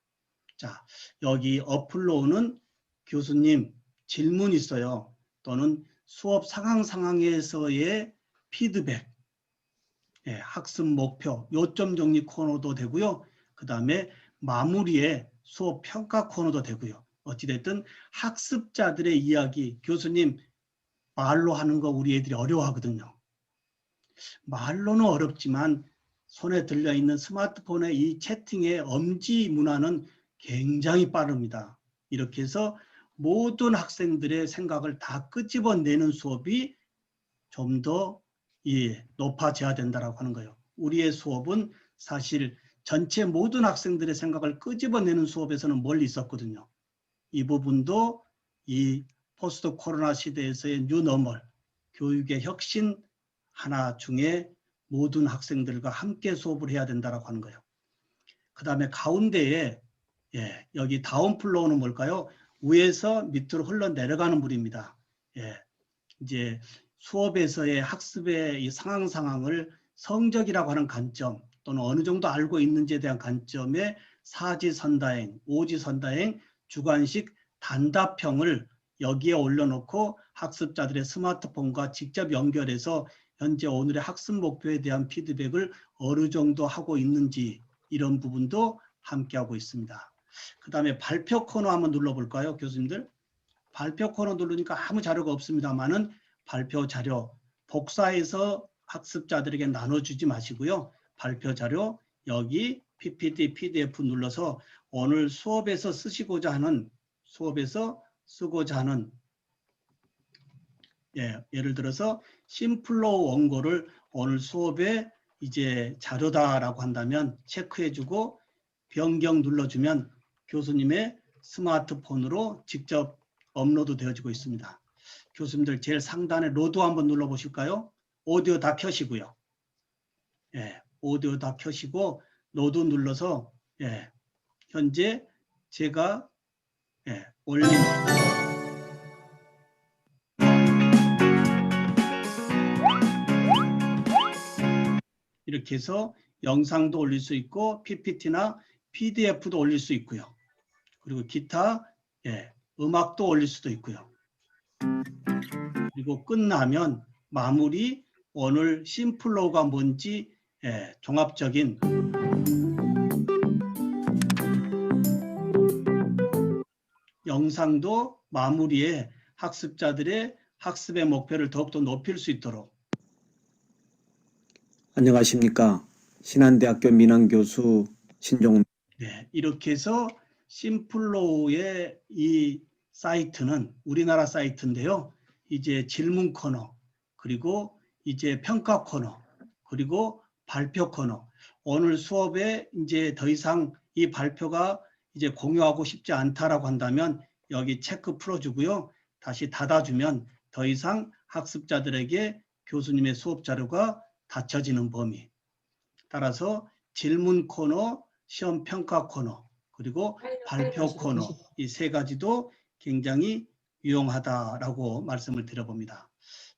자, 여기 어플로우는 교수님 질문 있어요. 또는 수업 상황에서의 피드백, 학습 목표, 요점 정리 코너도 되고요. 그 다음에 마무리에 수업 평가 코너도 되고요. 어찌됐든 학습자들의 이야기, 교수님 말로 하는 거 우리 애들이 어려워하거든요. 말로는 어렵지만 손에 들려있는 스마트폰의 이 채팅의 엄지 문화는 굉장히 빠릅니다. 이렇게 해서 모든 학생들의 생각을 다 끄집어내는 수업이 좀 더 높아져야 된다고 하는 거예요. 우리의 수업은 사실 전체 모든 학생들의 생각을 끄집어내는 수업에서는 멀리 있었거든요. 이 부분도 이 포스트 코로나 시대에서의 뉴노멀, 교육의 혁신 하나 중에 모든 학생들과 함께 수업을 해야 된다라고 하는 거예요. 그 다음에 가운데에 여기 다운 플로우는 뭘까요? 위에서 밑으로 흘러내려가는 물입니다. 이제 수업에서의 학습의 이 상황을 성적이라고 하는 관점 또는 어느 정도 알고 있는지에 대한 관점에 사지선다행, 오지선다행, 주관식 단답형을 여기에 올려놓고 학습자들의 스마트폰과 직접 연결해서 현재 오늘의 학습 목표에 대한 피드백을 어느 정도 하고 있는지 이런 부분도 함께 하고 있습니다. 그 다음에 발표 코너 한번 눌러볼까요, 교수님들? 발표 코너 누르니까 아무 자료가 없습니다만은 발표 자료 복사해서 학습자들에게 나눠주지 마시고요. 발표 자료 여기 PPT, PDF 눌러서 오늘 수업에서 쓰고자 하는 예를 들어서 심플로우 원고를 오늘 수업에 이제 자료다라고 한다면 체크해주고 변경 눌러주면 교수님의 스마트폰으로 직접 업로드 되어지고 있습니다. 교수님들 제일 상단에 로드 한번 눌러보실까요? 오디오 다 켜시고요. 오디오 다 켜시고 로드 눌러서 현재 제가 올린 이렇게 해서 영상도 올릴 수 있고 PPT나 PDF도 올릴 수 있고요. 그리고 기타 음악도 올릴 수도 있고요. 그리고 끝나면 마무리 오늘 심플로우가 뭔지 종합적인 영상도 마무리에 학습자들의 학습의 목표를 더욱더 높일 수 있도록. 안녕하십니까. 신한대학교 민항교수 신종훈. 이렇게 해서 심플로우의 이 사이트는 우리나라 사이트인데요. 이제 질문 코너, 그리고 이제 평가 코너, 그리고 발표 코너. 오늘 수업에 이제 더 이상 이 발표가 이제 공유하고 싶지 않다라고 한다면 여기 체크 풀어주고요. 다시 닫아주면 더 이상 학습자들에게 교수님의 수업 자료가 닫혀지는 범위. 따라서 질문 코너, 시험 평가 코너, 그리고 발표 코너 이 세 가지도 굉장히 유용하다라고 말씀을 드려봅니다.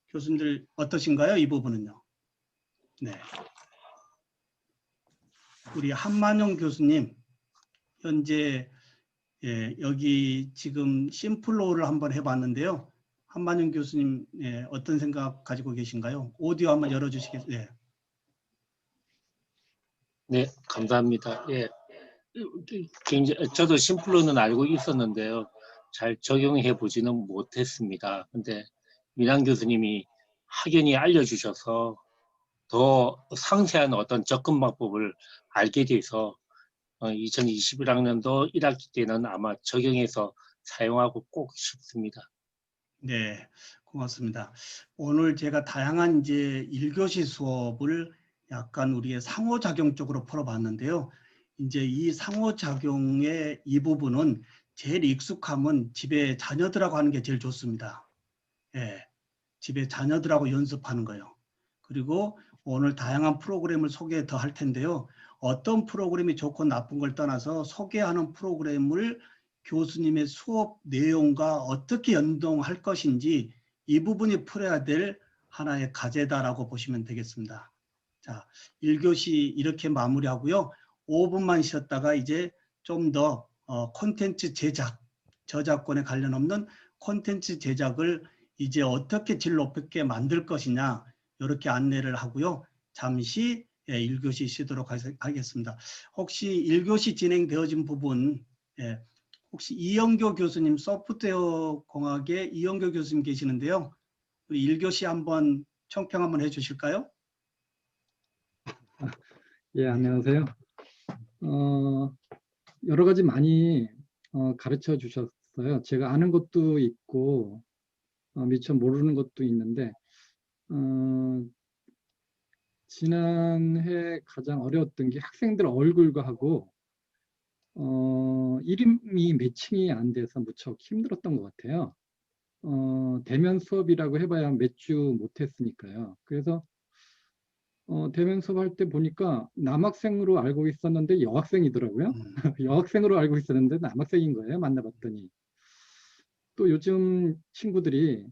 교수님들 어떠신가요? 이 부분은요. 우리 한만용 교수님 현재 여기 지금 심플로우를 한번 해봤는데요. 한만용 교수님 어떤 생각 가지고 계신가요? 오디오 한번 열어주시겠어요? 네, 감사합니다. 저도 심플로는 알고 있었는데요. 잘 적용해 보지는 못했습니다. 근데 민항 교수님이 확연히 알려주셔서 더 상세한 어떤 접근 방법을 알게 돼서 2021학년도 1학기 때는 아마 적용해서 사용하고 꼭 싶습니다. 네, 고맙습니다. 오늘 제가 다양한 이제 1교시 수업을 약간 우리의 상호작용 쪽으로 풀어봤는데요. 이제 이 상호작용의 이 부분은 제일 익숙함은 집에 자녀들하고 하는 게 제일 좋습니다. 집에 자녀들하고 연습하는 거예요. 그리고 오늘 다양한 프로그램을 소개 더 할 텐데요. 어떤 프로그램이 좋고 나쁜 걸 떠나서 소개하는 프로그램을 교수님의 수업 내용과 어떻게 연동할 것인지 이 부분이 풀어야 될 하나의 과제다라고 보시면 되겠습니다. 자, 1교시 이렇게 마무리하고요. 5분만 쉬었다가 이제 좀 더 콘텐츠 제작, 저작권에 관련 없는 콘텐츠 제작을 이제 어떻게 질 높게 만들 것이냐 이렇게 안내를 하고요. 잠시 1교시 쉬도록 하겠습니다. 혹시 1교시 진행되어진 부분 혹시 이영교 교수님 소프트웨어 공학의 이영교 교수님 계시는데요. 우리 1교시 한번 총평 한번 해주실까요? 예, 안녕하세요. 여러 가지 많이 가르쳐 주셨어요. 제가 아는 것도 있고 미처 모르는 것도 있는데 지난해 가장 어려웠던 게 학생들 얼굴과 하고 이름이 매칭이 안 돼서 무척 힘들었던 것 같아요. 대면 수업이라고 해봐야 몇 주 못했으니까요. 그래서 대면 수업할 때 보니까 남학생으로 알고 있었는데 여학생이더라고요. 여학생으로 알고 있었는데 남학생인 거예요. 만나봤더니. 또 요즘 친구들이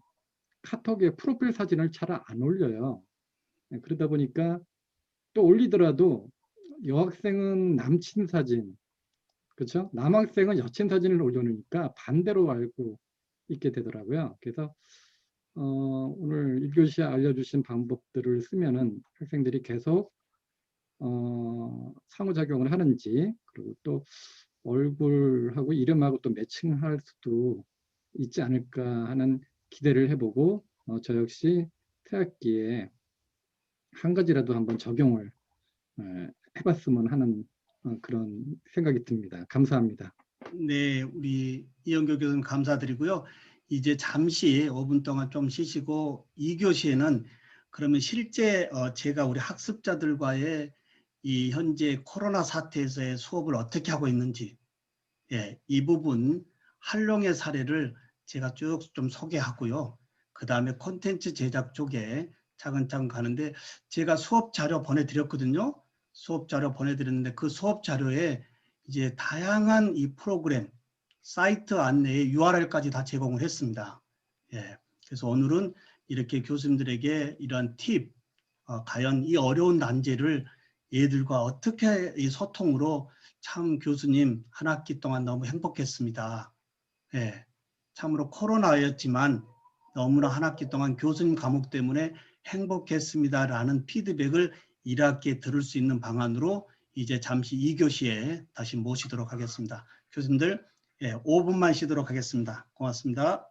카톡에 프로필 사진을 잘 안 올려요. 그러다 보니까 또 올리더라도 여학생은 남친 사진, 그렇죠? 남학생은 여친 사진을 올려놓으니까 반대로 알고 있게 되더라고요. 그래서 오늘 1교시에 알려주신 방법들을 쓰면은 학생들이 계속 상호작용을 하는지, 그리고 또 얼굴하고 이름하고 또 매칭할 수도 있지 않을까 하는 기대를 해보고 저 역시 새학기에 한 가지라도 한번 적용을 해봤으면 하는 그런 생각이 듭니다. 감사합니다. 네, 우리 이영교 교수님 감사드리고요. 이제 잠시 5분 동안 좀 쉬시고 2교시에는 그러면 실제 제가 우리 학습자들과의 이 현재 코로나 사태에서의 수업을 어떻게 하고 있는지, 예, 이 부분 활용의 사례를 제가 쭉 좀 소개하고요. 그 다음에 콘텐츠 제작 쪽에 차근차근 가는데, 제가 수업 자료 보내드렸거든요. 수업 자료 보내드렸는데 그 수업 자료에 이제 다양한 이 프로그램 사이트 안내에 URL까지 다 제공을 했습니다. 예, 그래서 오늘은 이렇게 교수님들에게 이런 팁, 과연 이 어려운 난제를 얘들과 어떻게 이 소통으로, 참 교수님 한 학기 동안 너무 행복했습니다. 예, 참으로 코로나였지만 너무나 한 학기 동안 교수님 과목 때문에 행복했습니다라는 피드백을 1학기에 들을 수 있는 방안으로 이제 잠시 2교시에 다시 모시도록 하겠습니다. 교수님들, 예, 5분만 쉬도록 하겠습니다. 고맙습니다.